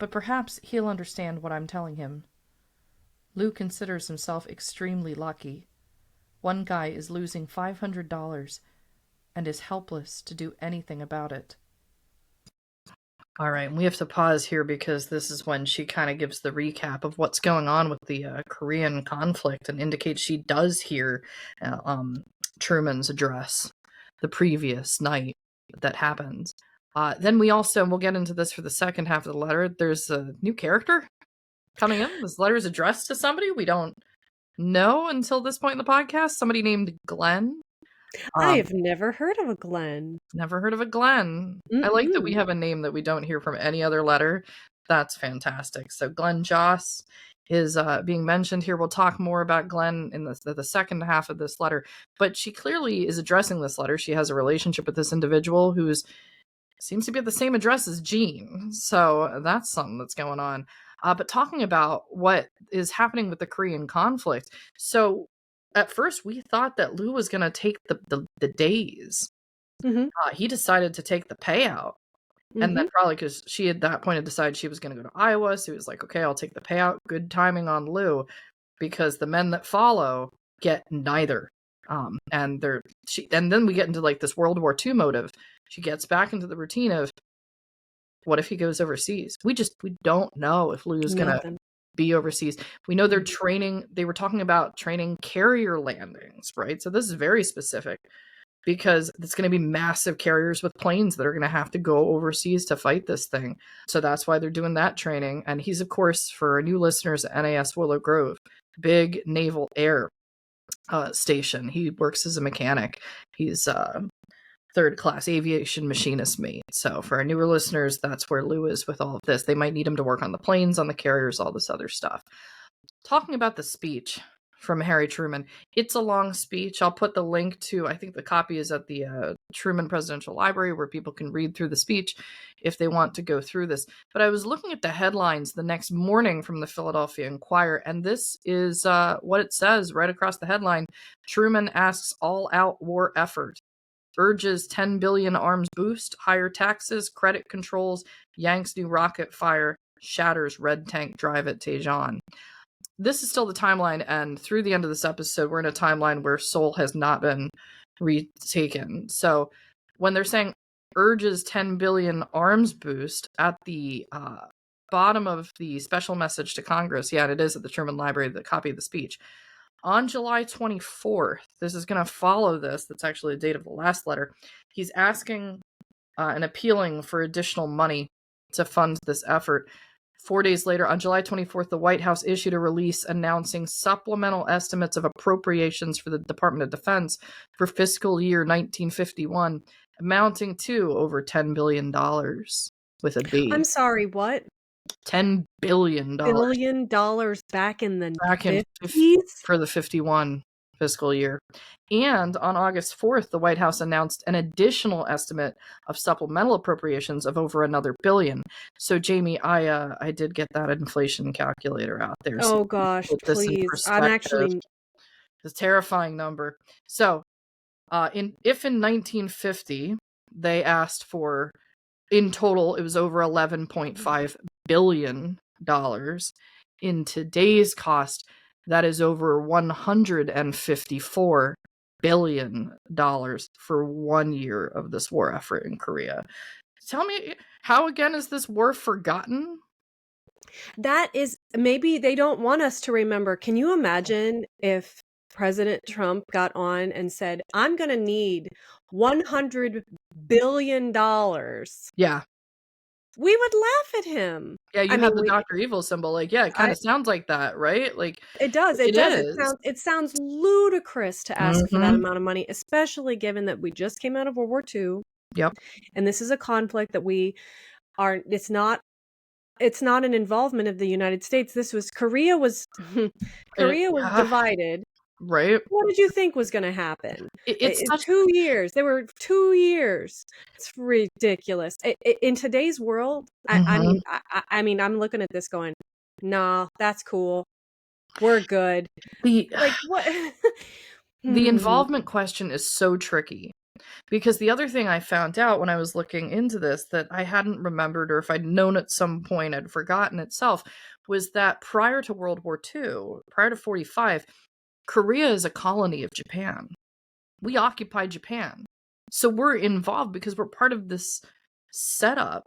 but perhaps he'll understand what I'm telling him. Lou considers himself extremely lucky. One guy is losing $500 and is helpless to do anything about it. All right, we have to pause here because this is when she kind of gives the recap of what's going on with the Korean conflict and indicates she does hear Truman's address the previous night that happens. Then we'll get into this for the second half of the letter. There's a new character coming in. This letter is addressed to somebody we don't know until this point in the podcast. Somebody named Glenn. I have never heard of a Glenn. Never heard of a Glenn. I like that we have a name that we don't hear from any other letter. That's fantastic. So Glenn Joss is being mentioned here. We'll talk more about Glenn in the second half of this letter. But she clearly is addressing this letter. She has a relationship with this individual who seems to be at the same address as Jean. So that's something that's going on. But talking about what is happening with the Korean conflict. So at first, we thought that Lou was going to take the days. Mm-hmm. He decided to take the payout. Mm-hmm. And then probably because she at that point had decided she was going to go to Iowa. So he was like, okay, I'll take the payout. Good timing on Lou, because the men that follow get neither. And then we get into like this World War II motive. She gets back into the routine of, what if he goes overseas? We don't know if Lou's going to be overseas. We know they were talking about training carrier landings, right? So this is very specific because it's going to be massive carriers with planes that are going to have to go overseas to fight this thing. So that's why they're doing that training. And he's, of course, for new listeners, at NAS Willow Grove, big naval air station. He works as a mechanic. He's third-class aviation machinist mate. So for our newer listeners, that's where Lou is with all of this. They might need him to work on the planes, on the carriers, all this other stuff. Talking about the speech from Harry Truman, it's a long speech. I'll put the link to, I think the copy is at the Truman Presidential Library, where people can read through the speech if they want to go through this. But I was looking at the headlines the next morning from the Philadelphia Inquirer, and this is what it says right across the headline. Truman asks all-out war effort. Urges 10 billion arms boost, higher taxes, credit controls, yanks new rocket fire, shatters red tank drive at Tejon. This is still the timeline, and through the end of this episode, we're in a timeline where Seoul has not been retaken. So when they're saying urges 10 billion arms boost at the bottom of the special message to Congress, yeah, and it is at the Truman Library, the copy of the speech. On July 24th, this is going to follow this. That's actually the date of the last letter. He's asking and appealing for additional money to fund this effort. 4 days later, on July 24th, the White House issued a release announcing supplemental estimates of appropriations for the Department of Defense for fiscal year 1951, amounting to over $10 billion with a B. I'm sorry, what? $10 billion. $1 billion back in the Back in 50s? for the 51 fiscal year. And on August 4th, the White House announced an additional estimate of supplemental appropriations of over another billion. So, Jamie, I did get that inflation calculator out there. So Oh gosh, put this in please. I'm perspective. actually It's a terrifying number. So, in 1950 they asked for, in total it was over $11.5 billion. In today's cost, that is over $154 billion for 1 year of this war effort in Korea. Tell me, how again is this war forgotten? that is, maybe they don't want us to remember. Can you imagine if President Trump got on and said, I'm going to need $100 billion? Yeah. We would laugh at him. Yeah, I you mean, have the Dr. Evil symbol. Like, yeah, it kind I, of sounds like that, right? Like, it does. It it does. is. It sounds ludicrous to ask for that Mm-hmm. amount of money, especially given that we just came out of World War II. Yep. And this is a conflict that we are, it's not an involvement of the United States. This was Korea was Korea was Yeah, divided. right. What did you think was going to happen? It's such. 2 years. There were 2 years. It's ridiculous. In today's world, Mhm. I mean, I'm looking at this going, nah, that's cool. We're good. The Like what? the involvement question is so tricky, because the other thing I found out when I was looking into this that I hadn't remembered, or if I'd known at some point I'd forgotten itself, was that prior to World War II, prior to 45, Korea is a colony of Japan. We occupied Japan. So we're involved because we're part of this setup.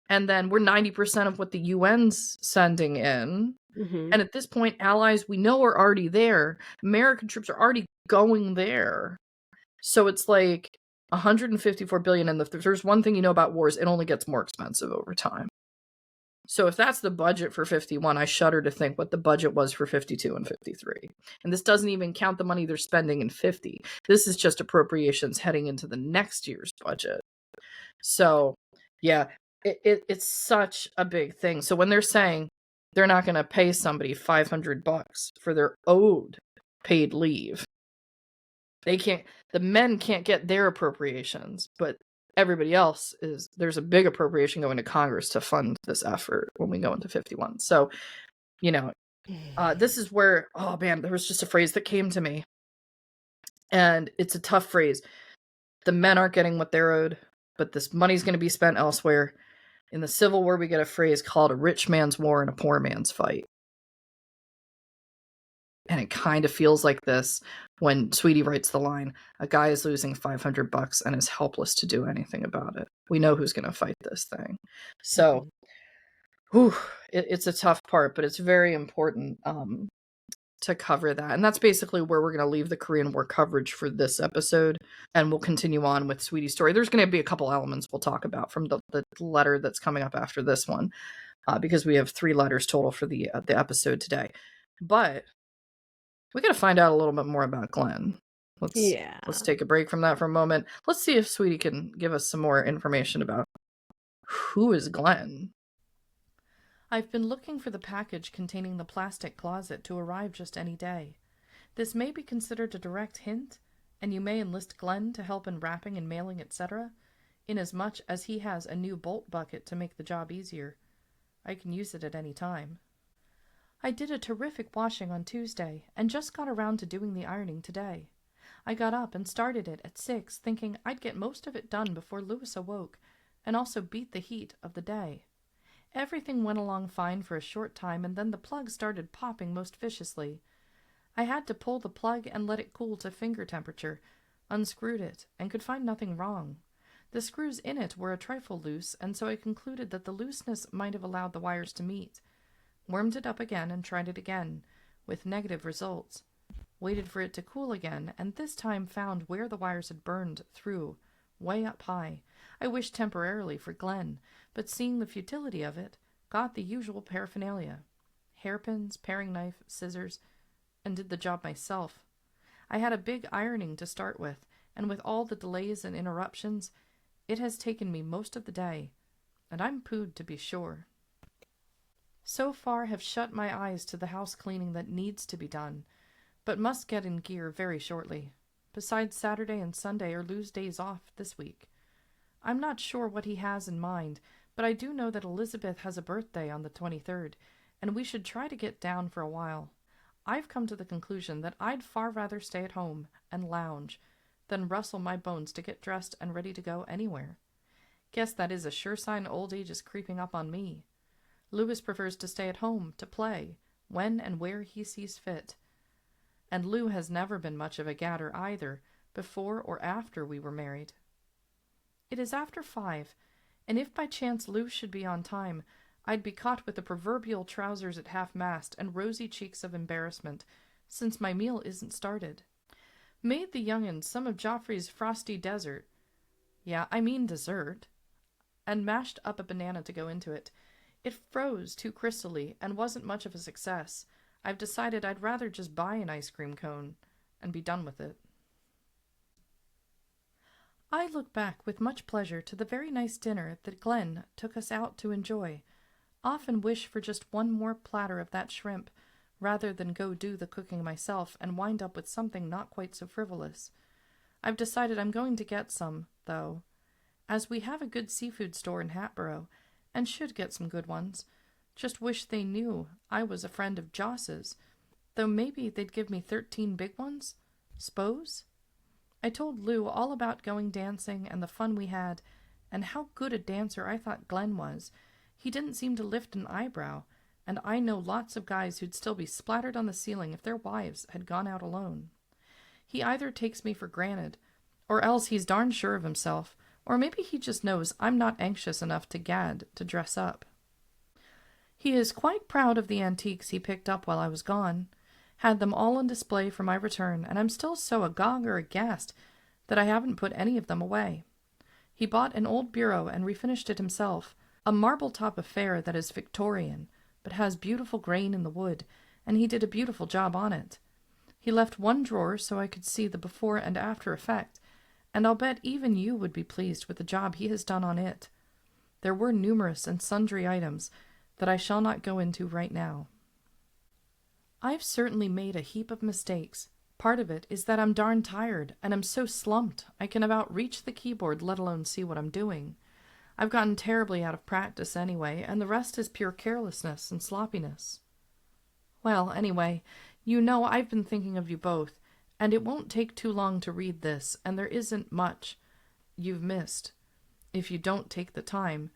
And then we're 90% of what the UN's sending in. Mhm. And at this point, allies we know are already there. American troops are already going there. So it's like 154 billion. And if there's one thing you know about wars, it only gets more expensive over time. So if that's the budget for 51, I shudder to think what the budget was for 52 and 53. And this doesn't even count the money they're spending in 50. This is just appropriations heading into the next year's budget. So, yeah, it's such a big thing. So when they're saying they're not going to pay somebody $500 for their owed paid leave, the men can't get their appropriations, but everybody else is. There's a big appropriation going to Congress to fund this effort when we go into 51. So, this is where, oh man, there was just a phrase that came to me, and it's a tough phrase. The men aren't getting what they're owed, but this money's going to be spent elsewhere. In the Civil War, we get a phrase called a rich man's war and a poor man's fight. And it kind of feels like this when Sweetie writes the line, a guy is losing $500 and is helpless to do anything about it. We know who's going to fight this thing. So, it's a tough part, but it's very important to cover that. And that's basically where we're going to leave the Korean War coverage for this episode. And we'll continue on with Sweetie's story. There's going to be a couple elements we'll talk about from the letter that's coming up after this one, because we have 3 letters total for the episode today. But we got to find out a little bit more about Glenn. Let's take a break from that for a moment. Let's see if Sweetie can give us some more information about who is Glenn. I've been looking for the package containing the plastic closet to arrive just any day. This may be considered a direct hint, and you may enlist Glenn to help in wrapping and mailing, etc., inasmuch as he has a new bolt bucket to make the job easier. I can use it at any time. I did a terrific washing on Tuesday, and just got around to doing the ironing today. I got up and started it at 6, thinking I'd get most of it done before Louis awoke, and also beat the heat of the day. Everything went along fine for a short time, and then the plug started popping most viciously. I had to pull the plug and let it cool to finger temperature, unscrewed it, and could find nothing wrong. The screws in it were a trifle loose, and so I concluded that the looseness might have allowed the wires to meet. Wormed it up again and tried it again, with negative results. Waited for it to cool again, and this time found where the wires had burned through, way up high. I wished temporarily for Glenn, but seeing the futility of it, got the usual paraphernalia. Hairpins, paring knife, scissors, and did the job myself. I had a big ironing to start with, and with all the delays and interruptions, it has taken me most of the day, and I'm pooed to be sure. So far have shut my eyes to the house cleaning that needs to be done, but must get in gear very shortly. Besides, Saturday and Sunday are Lou's days off this week. I'm not sure what he has in mind, but I do know that Elizabeth has a birthday on the 23rd, and we should try to get down for a while. I've come to the conclusion that I'd far rather stay at home and lounge than rustle my bones to get dressed and ready to go anywhere. Guess that is a sure sign old age is creeping up on me. Louis prefers to stay at home, to play, when and where he sees fit. And Lou has never been much of a gadder either, before or after we were married. It is after 5, and if by chance Lou should be on time, I'd be caught with the proverbial trousers at half-mast and rosy cheeks of embarrassment, since my meal isn't started. Made the young'uns some of Joffrey's frosty dessert. Yeah, I mean dessert. And mashed up a banana to go into it. It froze too crystally and wasn't much of a success. I've decided I'd rather just buy an ice cream cone and be done with it. I look back with much pleasure to the very nice dinner that Glenn took us out to enjoy. Often wish for just one more platter of that shrimp, rather than go do the cooking myself and wind up with something not quite so frivolous. I've decided I'm going to get some, though, as we have a good seafood store in Hatboro, and should get some good ones. Just wish they knew I was a friend of Joss's, though maybe they'd give me 13 big ones. Spose? I told Lou all about going dancing and the fun we had, and how good a dancer I thought Glenn was. He didn't seem to lift an eyebrow, and I know lots of guys who'd still be splattered on the ceiling if their wives had gone out alone. He either takes me for granted, or else he's darn sure of himself, or maybe he just knows I'm not anxious enough to gad to dress up. He is quite proud of the antiques he picked up while I was gone, had them all on display for my return, and I'm still so agog or aghast that I haven't put any of them away. He bought an old bureau and refinished it himself, a marble-top affair that is Victorian, but has beautiful grain in the wood, and he did a beautiful job on it. He left one drawer so I could see the before and after effect, and I'll bet even you would be pleased with the job he has done on it. There were numerous and sundry items that I shall not go into right now. I've certainly made a heap of mistakes. Part of it is that I'm darn tired, and I'm so slumped I can about reach the keyboard, let alone see what I'm doing. I've gotten terribly out of practice anyway, and the rest is pure carelessness and sloppiness. Well, anyway, you know I've been thinking of you both, and it won't take too long to read this, and there isn't much you've missed, if you don't take the time.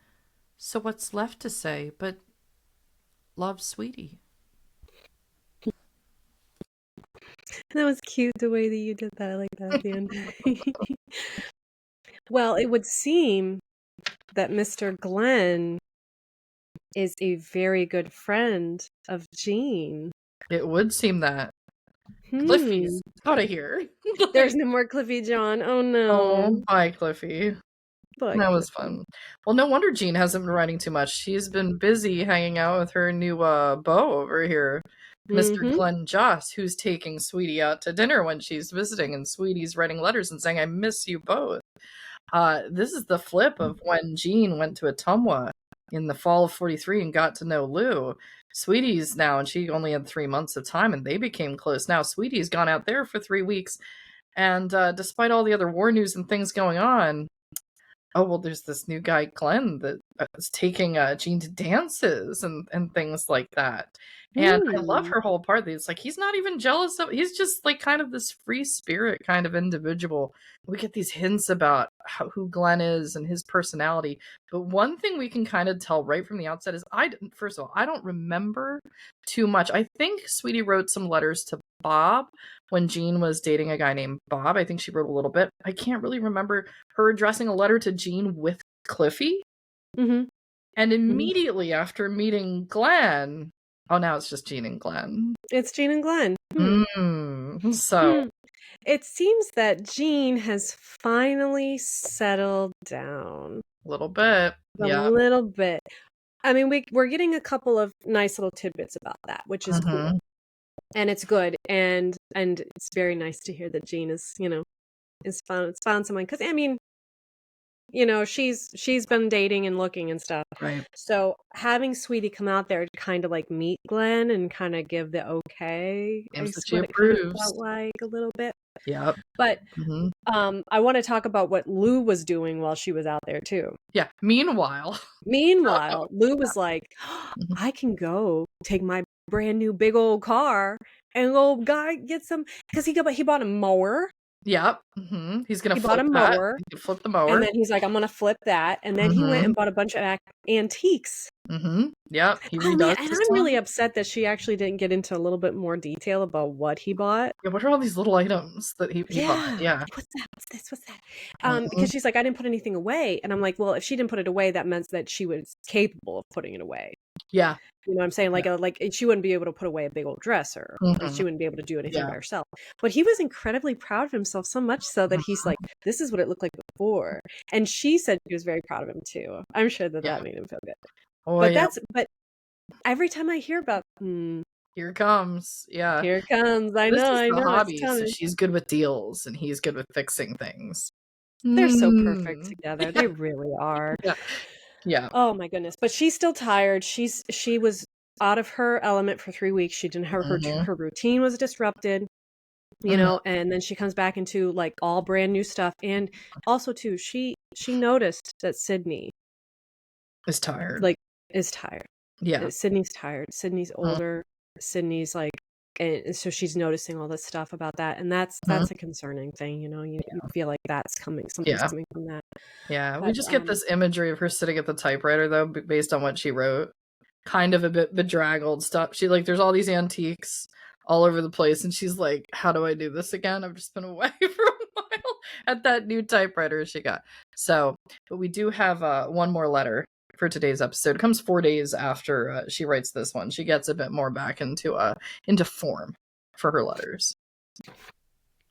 So what's left to say but love, Sweetie? That was cute the way that you did that. I like that at the end. Well, it would seem that Mr. Glenn is a very good friend of Jean. It would seem that. Cliffy's out of here. There's no more Cliffy John. Oh no. Oh, bye, Cliffy. Bye, that was fun. Well, no wonder Jean hasn't been writing too much. She's been busy hanging out with her new beau over here, Mr. Glenn Joss, who's taking Sweetie out to dinner when she's visiting, and Sweetie's writing letters and saying, I miss you both. This is the flip of when Jean went to Ottumwa in the fall of 43 and got to know Lou. Sweetie's now, and she only had 3 months of time, and they became close. Now Sweetie's gone out there for 3 weeks, and despite all the other war news and things going on, oh, well, there's this new guy, Glenn, that is taking Jean to dances and things like that. And I love her whole part. It's like, he's not even jealous of, he's just like kind of this free spirit kind of individual. We get these hints about who Glenn is and his personality. But one thing we can kind of tell right from the outset is, first of all, I don't remember too much. I think Sweetie wrote some letters to Bob when Jean was dating a guy named Bob. I think she wrote a little bit. I can't really remember her addressing a letter to Jean with Cliffy. And immediately after meeting Glenn, oh, now it's just Jean and Glenn. It's Jean and Glenn. So it seems that Jean has finally settled down. A little bit. A little bit. I mean, we're getting a couple of nice little tidbits about that, which is cool. And it's good. And it's very nice to hear that Jean is, is found someone. Because, I mean, You know, she's been dating and looking and stuff. Right. So having Sweetie come out there to kind of like meet Glenn and kind of give the okay, Seems is that she what it kind of approves. felt like a little bit. Yep. But Mm-hmm. I want to talk about what Lou was doing while she was out there too. Yeah. Meanwhile, Lou was like, I can go take my brand new big old car and go get some, because he bought a mower. yep. Mm-hmm. He's gonna He flip bought a that. mower. He can flip the mower. And then he's like, I'm going to flip that. And then he went and bought a bunch of antiques. Mm-hmm. Yep. He Oh, man. redoes And his I'm really one. upset that she actually didn't get into a little bit more detail about what he bought. Yeah, what are all these little items that he bought? Yeah. Like, what's that? What's this? What's that? Because she's like, I didn't put anything away. And I'm like, well, if she didn't put it away, that meant that she was capable of putting it away. Yeah. You know what I'm saying? Like, like she wouldn't be able to put away a big old dresser. She wouldn't be able to do anything by herself. But he was incredibly proud of himself, so much so that he's like, this is what it looked like before. And she said she was very proud of him too. I'm sure that that made him feel good. Oh, But every time I hear about, here it comes. Yeah. Here it comes. I This know. is the hobby. It's coming. So she's good with deals and he's good with fixing things. They're so perfect together. Yeah. They really are. Yeah. Yeah. Oh my goodness. But she's still tired. She was out of her element for 3 weeks. She didn't have her routine was disrupted, you know, and then she comes back into like all brand new stuff. And also too, she noticed that Sydney is tired. Like is tired. Yeah. Sydney's tired. Sydney's older. Sydney's like, and so she's noticing all this stuff about that, and that's a concerning thing, you know. You feel like that's coming, something's coming from that. Yeah, but, we just get this imagery of her sitting at the typewriter, though, based on what she wrote. Kind of a bit bedraggled stuff. She like, there's all these antiques all over the place, and she's like, "How do I do this again? I've just been away for a while at that new typewriter she got." So, but we do have one more letter for today's episode. It comes 4 days after she writes this one. She gets a bit more back into form for her letters.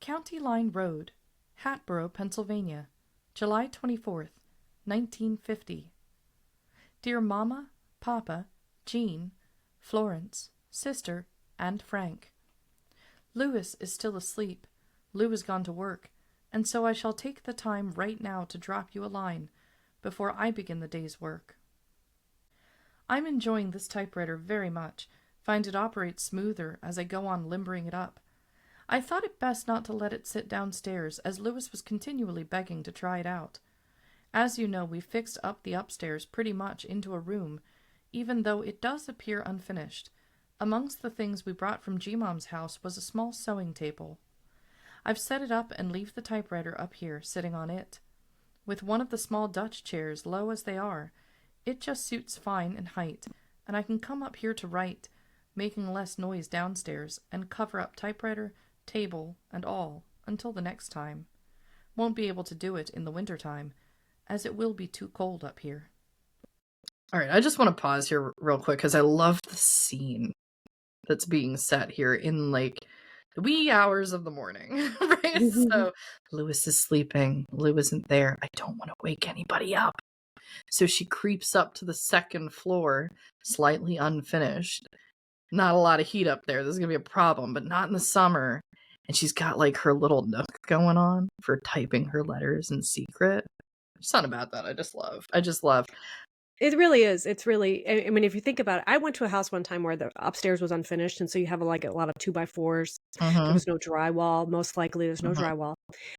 County Line Road, Hatboro, Pennsylvania, July 24th, 1950. Dear Mama, Papa, Jean, Florence, Sister, and Frank. Louis is still asleep. Lou has gone to work, and so I shall take the time right now to drop you a line before I begin the day's work. I'm enjoying this typewriter very much, find it operates smoother as I go on limbering it up. I thought it best not to let it sit downstairs, as Louis was continually begging to try it out. As you know, we fixed up the upstairs pretty much into a room, even though it does appear unfinished. Amongst the things we brought from G-Mom's house was a small sewing table. I've set it up and leave the typewriter up here, sitting on it. With one of the small Dutch chairs, low as they are, it just suits fine in height, and I can come up here to write, making less noise downstairs, and cover up typewriter, table, and all, until the next time. Won't be able to do it in the winter time, as it will be too cold up here. All right, I just want to pause here real quick, because I love the scene that's being set here in, like, the wee hours of the morning, right? So, Louis is sleeping. Lou isn't there. I don't want to wake anybody up. So she creeps up to the second floor, slightly unfinished. Not a lot of heat up there. This is going to be a problem, but not in the summer. And she's got like her little nook going on for typing her letters in secret. There's something about that I just love. It really is. It's really, I mean, if you think about it, I went to a house one time where the upstairs was unfinished. And so you have like a lot of 2x4s. There was no drywall. Most likely there's no drywall.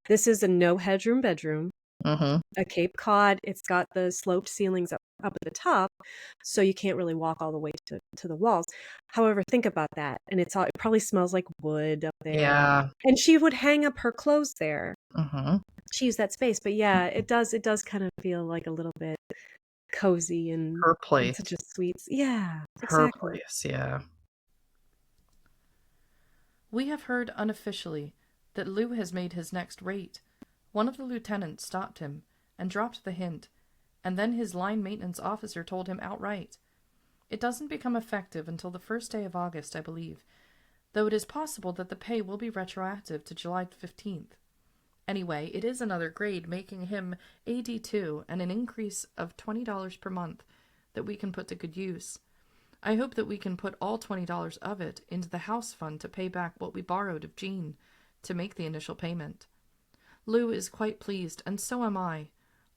This is a no headroom bedroom. A Cape Cod. It's got the sloped ceilings up at the top, so you can't really walk all the way to the walls. However, think about that, and it probably smells like wood up there. Yeah. And she would hang up her clothes there. She used that space, but yeah, it does kind of feel like a little bit cozy and her place. Such a sweet, yeah, her exactly. place, yeah. We have heard unofficially that Lou has made his next rate. One of the lieutenants stopped him and dropped the hint, and then his line maintenance officer told him outright. It doesn't become effective until the first day of August, I believe, though it is possible that the pay will be retroactive to July 15th. Anyway, it is another grade, making him AD2 and an increase of $20 per month that we can put to good use. I hope that we can put all $20 of it into the house fund to pay back what we borrowed of Jean to make the initial payment. Lou is quite pleased, and so am I,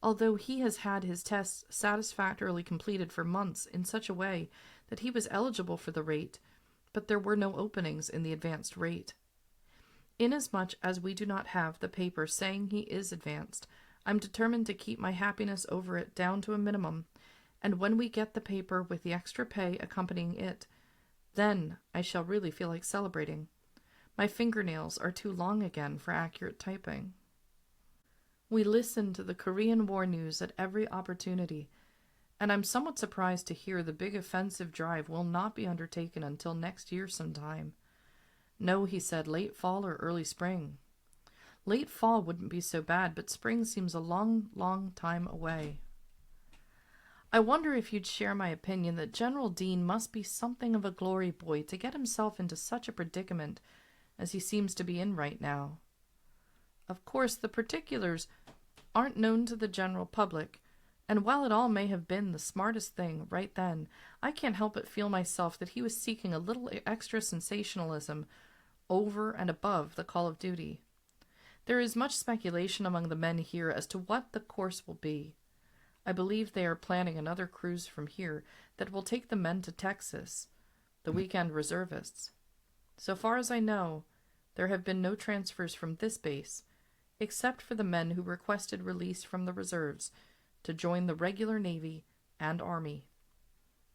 although he has had his tests satisfactorily completed for months in such a way that he was eligible for the rate, but there were no openings in the advanced rate. Inasmuch as we do not have the paper saying he is advanced, I'm determined to keep my happiness over it down to a minimum, and when we get the paper with the extra pay accompanying it, then I shall really feel like celebrating. My fingernails are too long again for accurate typing. We listen to the Korean War news at every opportunity, and I'm somewhat surprised to hear the big offensive drive will not be undertaken until next year sometime. No, he said, late fall or early spring. Late fall wouldn't be so bad, but spring seems a long, long time away. I wonder if you'd share my opinion that General Dean must be something of a glory boy to get himself into such a predicament as he seems to be in right now. Of course, the particulars aren't known to the general public, and while it all may have been the smartest thing right then, I can't help but feel myself that he was seeking a little extra sensationalism over and above the call of duty. There is much speculation among the men here as to what the course will be. I believe they are planning another cruise from here that will take the men to Texas, the weekend reservists. So far as I know, there have been no transfers from this base, except for the men who requested release from the reserves to join the regular Navy and Army.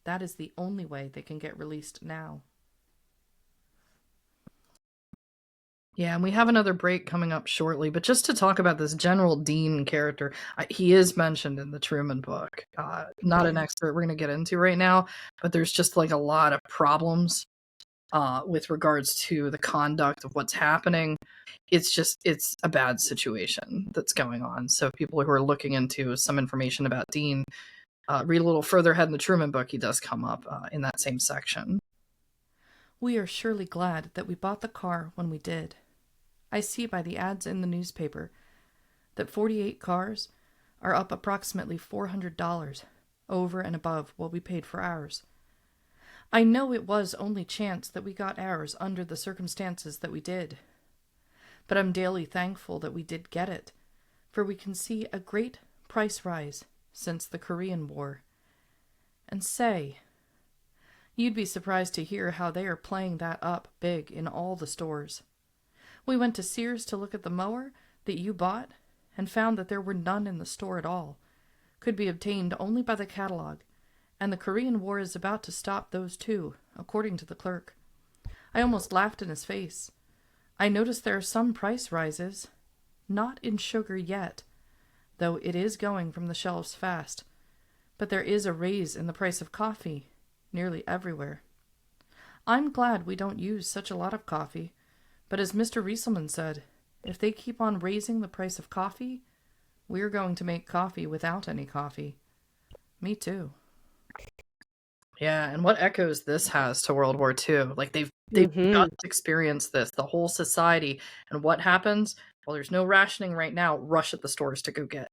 That is the only way they can get released now. Yeah, and we have another break coming up shortly, but just to talk about this General Dean character, he is mentioned in the Truman book. Not an expert we're going to get into right now, but there's just like a lot of problems with regards to the conduct of what's happening. It's a bad situation that's going on. So people who are looking into some information about Dean, read a little further ahead in the Truman book. He does come up in that same section. We are surely glad that we bought the car when we did. I see by the ads in the newspaper that 48 cars are up approximately $400 over and above what we paid for ours. I know it was only chance that we got ours under the circumstances that we did, but I'm daily thankful that we did get it, for we can see a great price rise since the Korean War. And say, you'd be surprised to hear how they are playing that up big in all the stores. We went to Sears to look at the mower that you bought and found that there were none in the store at all, could be obtained only by the catalog, and the Korean War is about to stop those too, according to the clerk. I almost laughed in his face. I noticed there are some price rises, not in sugar yet, though it is going from the shelves fast, but there is a raise in the price of coffee nearly everywhere. I'm glad we don't use such a lot of coffee, but as Mr. Rieselman said, if they keep on raising the price of coffee, we're going to make coffee without any coffee. Me too. Yeah, and what echoes this has to World War II. Like they've just experienced this, the whole society. And what happens? Well, there's no rationing right now. Rush at the stores to go get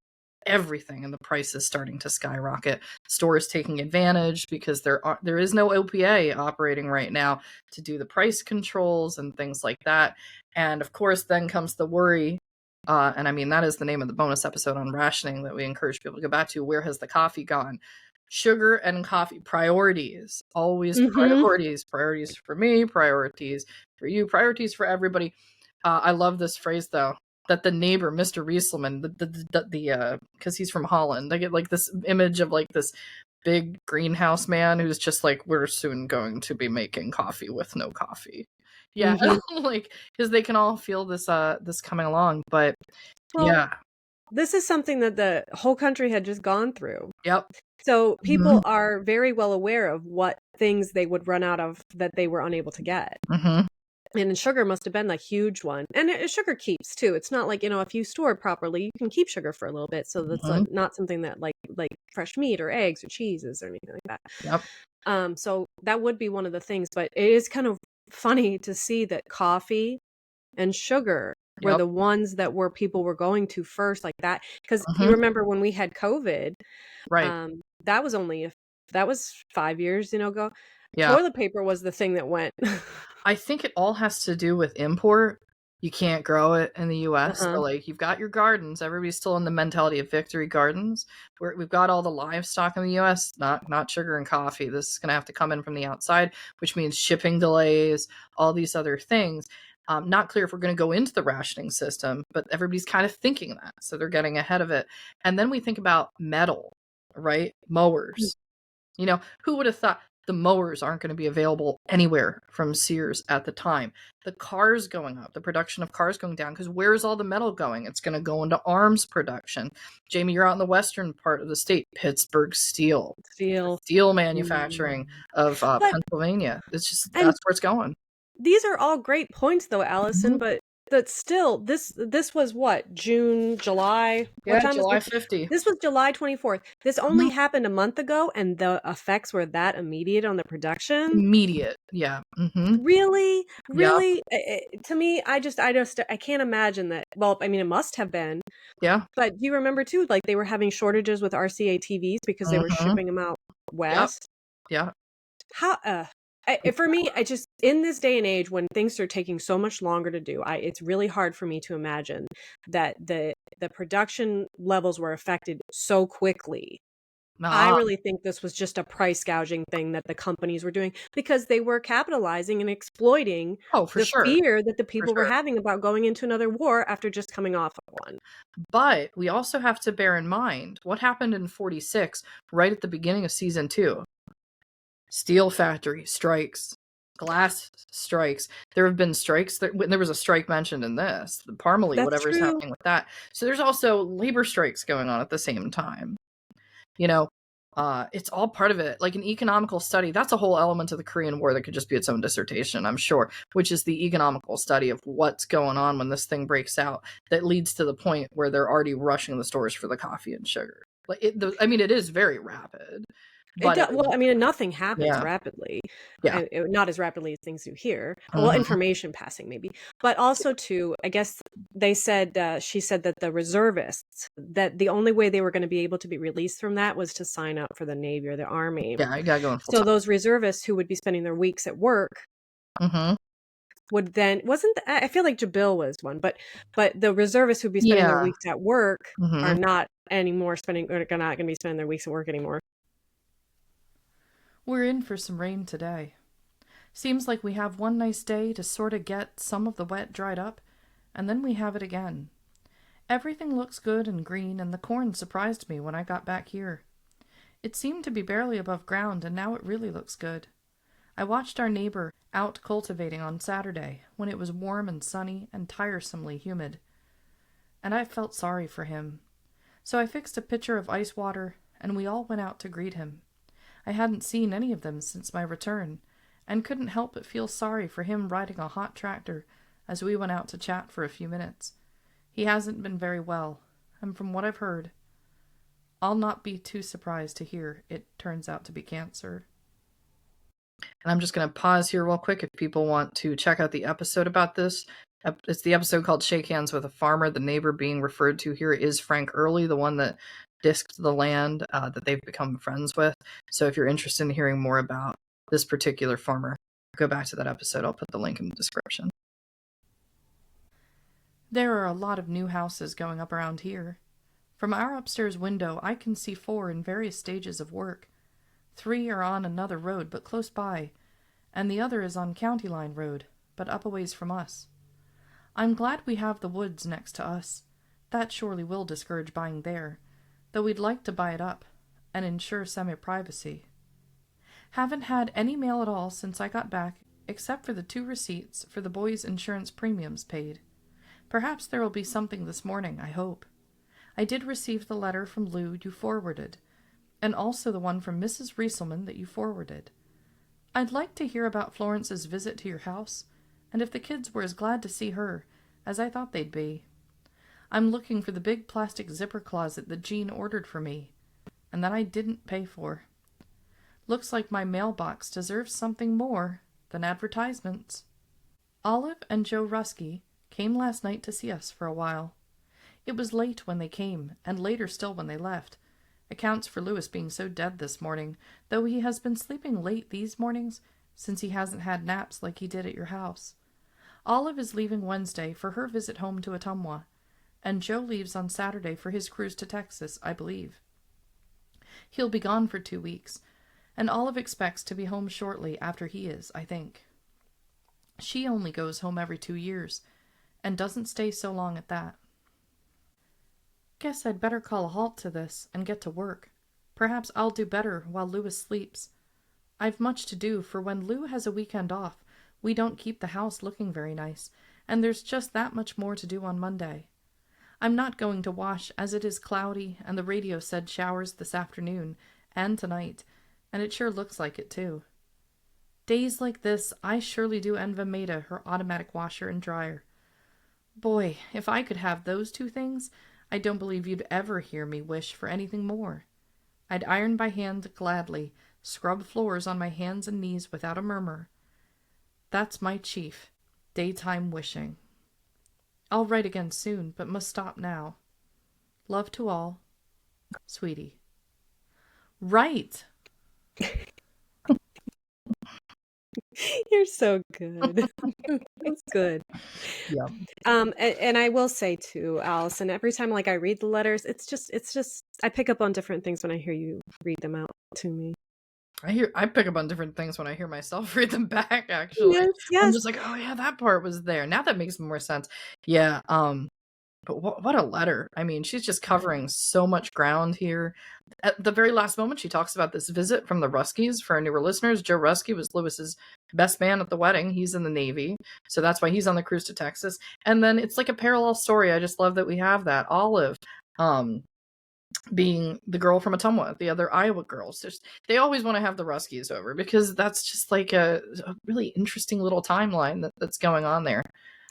everything, and the price is starting to skyrocket. Stores taking advantage because there is no OPA operating right now to do the price controls and things like that. And of course, then comes the worry. And I mean, that is the name of the bonus episode on rationing that we encourage people to go back to. Where has the coffee gone? Sugar and coffee priorities, always priorities for me, priorities for you, priorities for everybody. I love this phrase though, that the neighbor, Mr. Rieselman, the because he's from Holland, I get like this image of like this big greenhouse man who's just like, we're soon going to be making coffee with no coffee. Yeah, like because they can all feel this coming along, but yeah. This is something that the whole country had just gone through. Yep. So people are very well aware of what things they would run out of that they were unable to get. And sugar must have been a huge one. And sugar keeps too. It's not like, if you store it properly, you can keep sugar for a little bit. So that's not something that like fresh meat or eggs or cheeses or anything like that. Yep. So that would be one of the things. But it is kind of funny to see that coffee and sugar were the ones that people were going to first, like that. Because you remember when we had COVID, right? That was 5 years, ago. Yeah. Toilet paper was the thing that went. I think it all has to do with import. You can't grow it in the US. Uh-huh. So, like, you've got your gardens. Everybody's still in the mentality of victory gardens. We've got all the livestock in the US, not sugar and coffee. This is going to have to come in from the outside, which means shipping delays, all these other things. Not clear if we're going to go into the rationing system, but everybody's kind of thinking that. So they're getting ahead of it. And then we think about metal, right? Mowers. You know, who would have thought the mowers aren't going to be available anywhere from Sears at the time? The cars going up, the production of cars going down, because where's all the metal going? It's going to go into arms production. Jamie, you're out in the western part of the state, Pittsburgh Steel. Steel manufacturing of Pennsylvania. It's just, that's where it's going. These are all great points, though, Allison, but still, this was what, June, July? Yeah, July 50. This was July 24th. This only happened a month ago, and the effects were that immediate on the production? Immediate, yeah. Really? Really? Yeah. To me, I can't imagine that. Well, I mean, it must have been. Yeah. But do you remember, too, like they were having shortages with RCA TVs because they were shipping them out west? Yeah. How, for me, I just, in this day and age when things are taking so much longer to do, it's really hard for me to imagine that the production levels were affected so quickly. I really think this was just a price gouging thing that the companies were doing because they were capitalizing and exploiting fear that the people were having about going into another war after just coming off of one. But we also have to bear in mind what happened in 46, right at the beginning of season 2. Steel factory strikes, glass strikes. There have been strikes. There was a strike mentioned in this, the Parmalee, whatever's happening with that. So there's also labor strikes going on at the same time. You know, it's all part of it. Like an economical study, that's a whole element of the Korean War that could just be its own dissertation, I'm sure, which is the economical study of what's going on when this thing breaks out that leads to the point where they're already rushing the stores for the coffee and sugar. Like it is very rapid. But nothing happens rapidly. Yeah. Not as rapidly as things do here. Well, information passing maybe. But also, too, I guess they said, she said that the reservists, that the only way they were going to be able to be released from that was to sign up for the Navy or the Army. Yeah, I got going full So time. those reservists who would be spending their weeks at work would then, I feel like Jabil was one, but the reservists who'd be spending their weeks at work are not anymore not going to be spending their weeks at work anymore. We're in for some rain today. Seems like we have one nice day to sort of get some of the wet dried up, and then we have it again. Everything looks good and green, and the corn surprised me when I got back here. It seemed to be barely above ground, and now it really looks good. I watched our neighbor out cultivating on Saturday, when it was warm and sunny and tiresomely humid. And I felt sorry for him. So I fixed a pitcher of ice water, and we all went out to greet him. I hadn't seen any of them since my return, and couldn't help but feel sorry for him riding a hot tractor as we went out to chat for a few minutes. He hasn't been very well, and from what I've heard, I'll not be too surprised to hear it turns out to be cancer. And I'm just going to pause here real quick if people want to check out the episode about this. It's the episode called Shake Hands with a Farmer. The neighbor being referred to here is Frank Early, the one that disked the land that they've become friends with. So if you're interested in hearing more about this particular farmer, go back to that episode. I'll put the link in the description. There are a lot of new houses going up around here. From our upstairs window, I can see 4 in various stages of work. 3 are on another road, but close by, and the other is on County Line Road, but up a ways from us. I'm glad we have the woods next to us. That surely will discourage buying there, though we'd like to buy it up and ensure semi-privacy. Haven't had any mail at all since I got back, except for the 2 receipts for the boys' insurance premiums paid. Perhaps there will be something this morning, I hope. I did receive the letter from Lou you forwarded, and also the one from Mrs. Rieselman that you forwarded. I'd like to hear about Florence's visit to your house, and if the kids were as glad to see her as I thought they'd be. I'm looking for the big plastic zipper closet that Jean ordered for me, and that I didn't pay for. Looks like my mailbox deserves something more than advertisements. Olive and Joe Rusky came last night to see us for a while. It was late when they came, and later still when they left. Accounts for Louis being so dead this morning, though he has been sleeping late these mornings since he hasn't had naps like he did at your house. Olive is leaving Wednesday for her visit home to Ottumwa, and Joe leaves on Saturday for his cruise to Texas, I believe. He'll be gone for 2 weeks, and Olive expects to be home shortly after he is, I think. She only goes home every 2 years, and doesn't stay so long at that. Guess I'd better call a halt to this and get to work. Perhaps I'll do better while Louis sleeps. I've much to do, for when Lou has a weekend off, we don't keep the house looking very nice, and there's just that much more to do on Monday. I'm not going to wash, as it is cloudy, and the radio said showers this afternoon and tonight, and it sure looks like it too. Days like this, I surely do envy Maida her automatic washer and dryer. Boy, if I could have those 2 things, I don't believe you'd ever hear me wish for anything more. I'd iron by hand gladly, scrub floors on my hands and knees without a murmur. That's my chief, daytime wishing. I'll write again soon, but must stop now. Love to all. Sweetie. Right! You're so good. It's good. Yeah. And I will say too, Allison, every time I read the letters, it's just I pick up on different things when I hear you read them out to me. I pick up on different things when I hear myself read them back, actually. Yes. I'm just like, oh yeah, that part was there. Now that makes more sense. Yeah, but what a letter. I mean, she's just covering so much ground here. At the very last moment, she talks about this visit from the Ruskies. For our newer listeners, Joe Rusky was Lewis's best man at the wedding. He's in the Navy, so that's why he's on the cruise to Texas. And then it's like a parallel story. I just love that we have that. Olive, being the girl from Ottumwa, the other Iowa girls. They always want to have the Ruskies over because that's just like a really interesting little timeline that's going on there.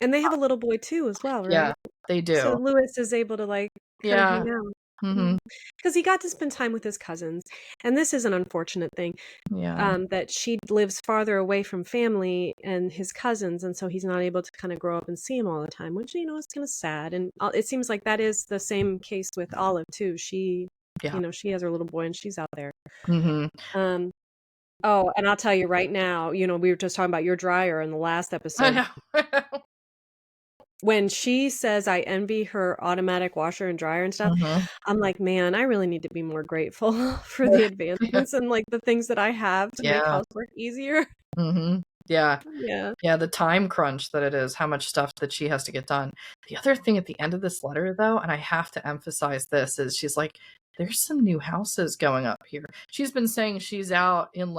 And they have a little boy too as well, right? Yeah, they do. So Louis is able to kind of hang out. Because he got to spend time with his cousins. And this is an unfortunate thing. Yeah. That she lives farther away from family and his cousins, and so he's not able to kind of grow up and see him all the time, which, is kind of sad. And it seems like that is the same case with Olive too. She, she has her little boy and she's out there. Oh, and I'll tell you right now, we were just talking about your dryer in the last episode. I know. When she says I envy her automatic washer and dryer and stuff, I'm like, man, I really need to be more grateful for the advancements and the things that I have to make housework easier. Yeah. The time crunch that it is, how much stuff that she has to get done. The other thing at the end of this letter, though, and I have to emphasize this, is she's like, there's some new houses going up here. She's been saying she's out in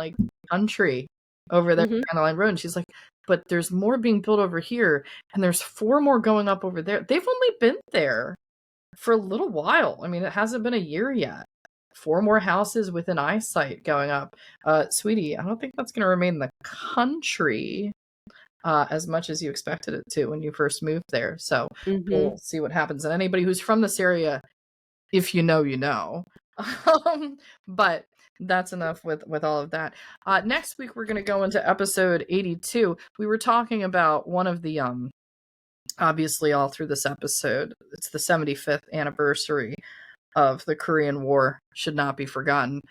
country over there on the line road, and she's like, but there's more being built over here, and there's 4 more going up over there. They've only been there for a little while. I mean, it hasn't been a year yet. 4 more houses within eyesight going up. Sweetie, I don't think that's going to remain the country as much as you expected it to when you first moved there. So we'll see what happens. And anybody who's from this area, if you know, you know. But that's enough with all of that. Next week, we're going to go into episode 82. We were talking about one of the, obviously all through this episode, it's the 75th anniversary of the Korean War, should not be forgotten.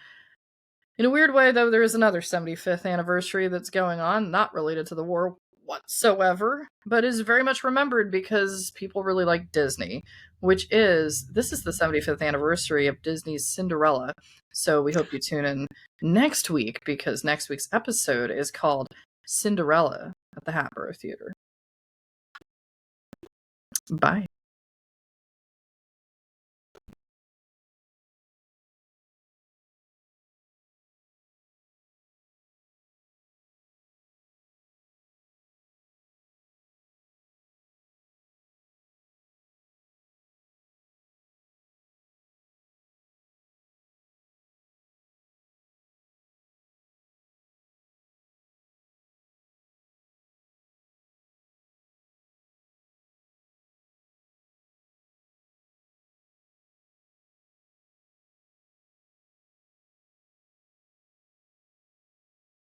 In a weird way, though, there is another 75th anniversary that's going on, not related to the war whatsoever, but is very much remembered because people really like Disney, this is the 75th anniversary of Disney's Cinderella. So we hope you tune in next week, because next week's episode is called Cinderella at the Hatboro Theater. Bye.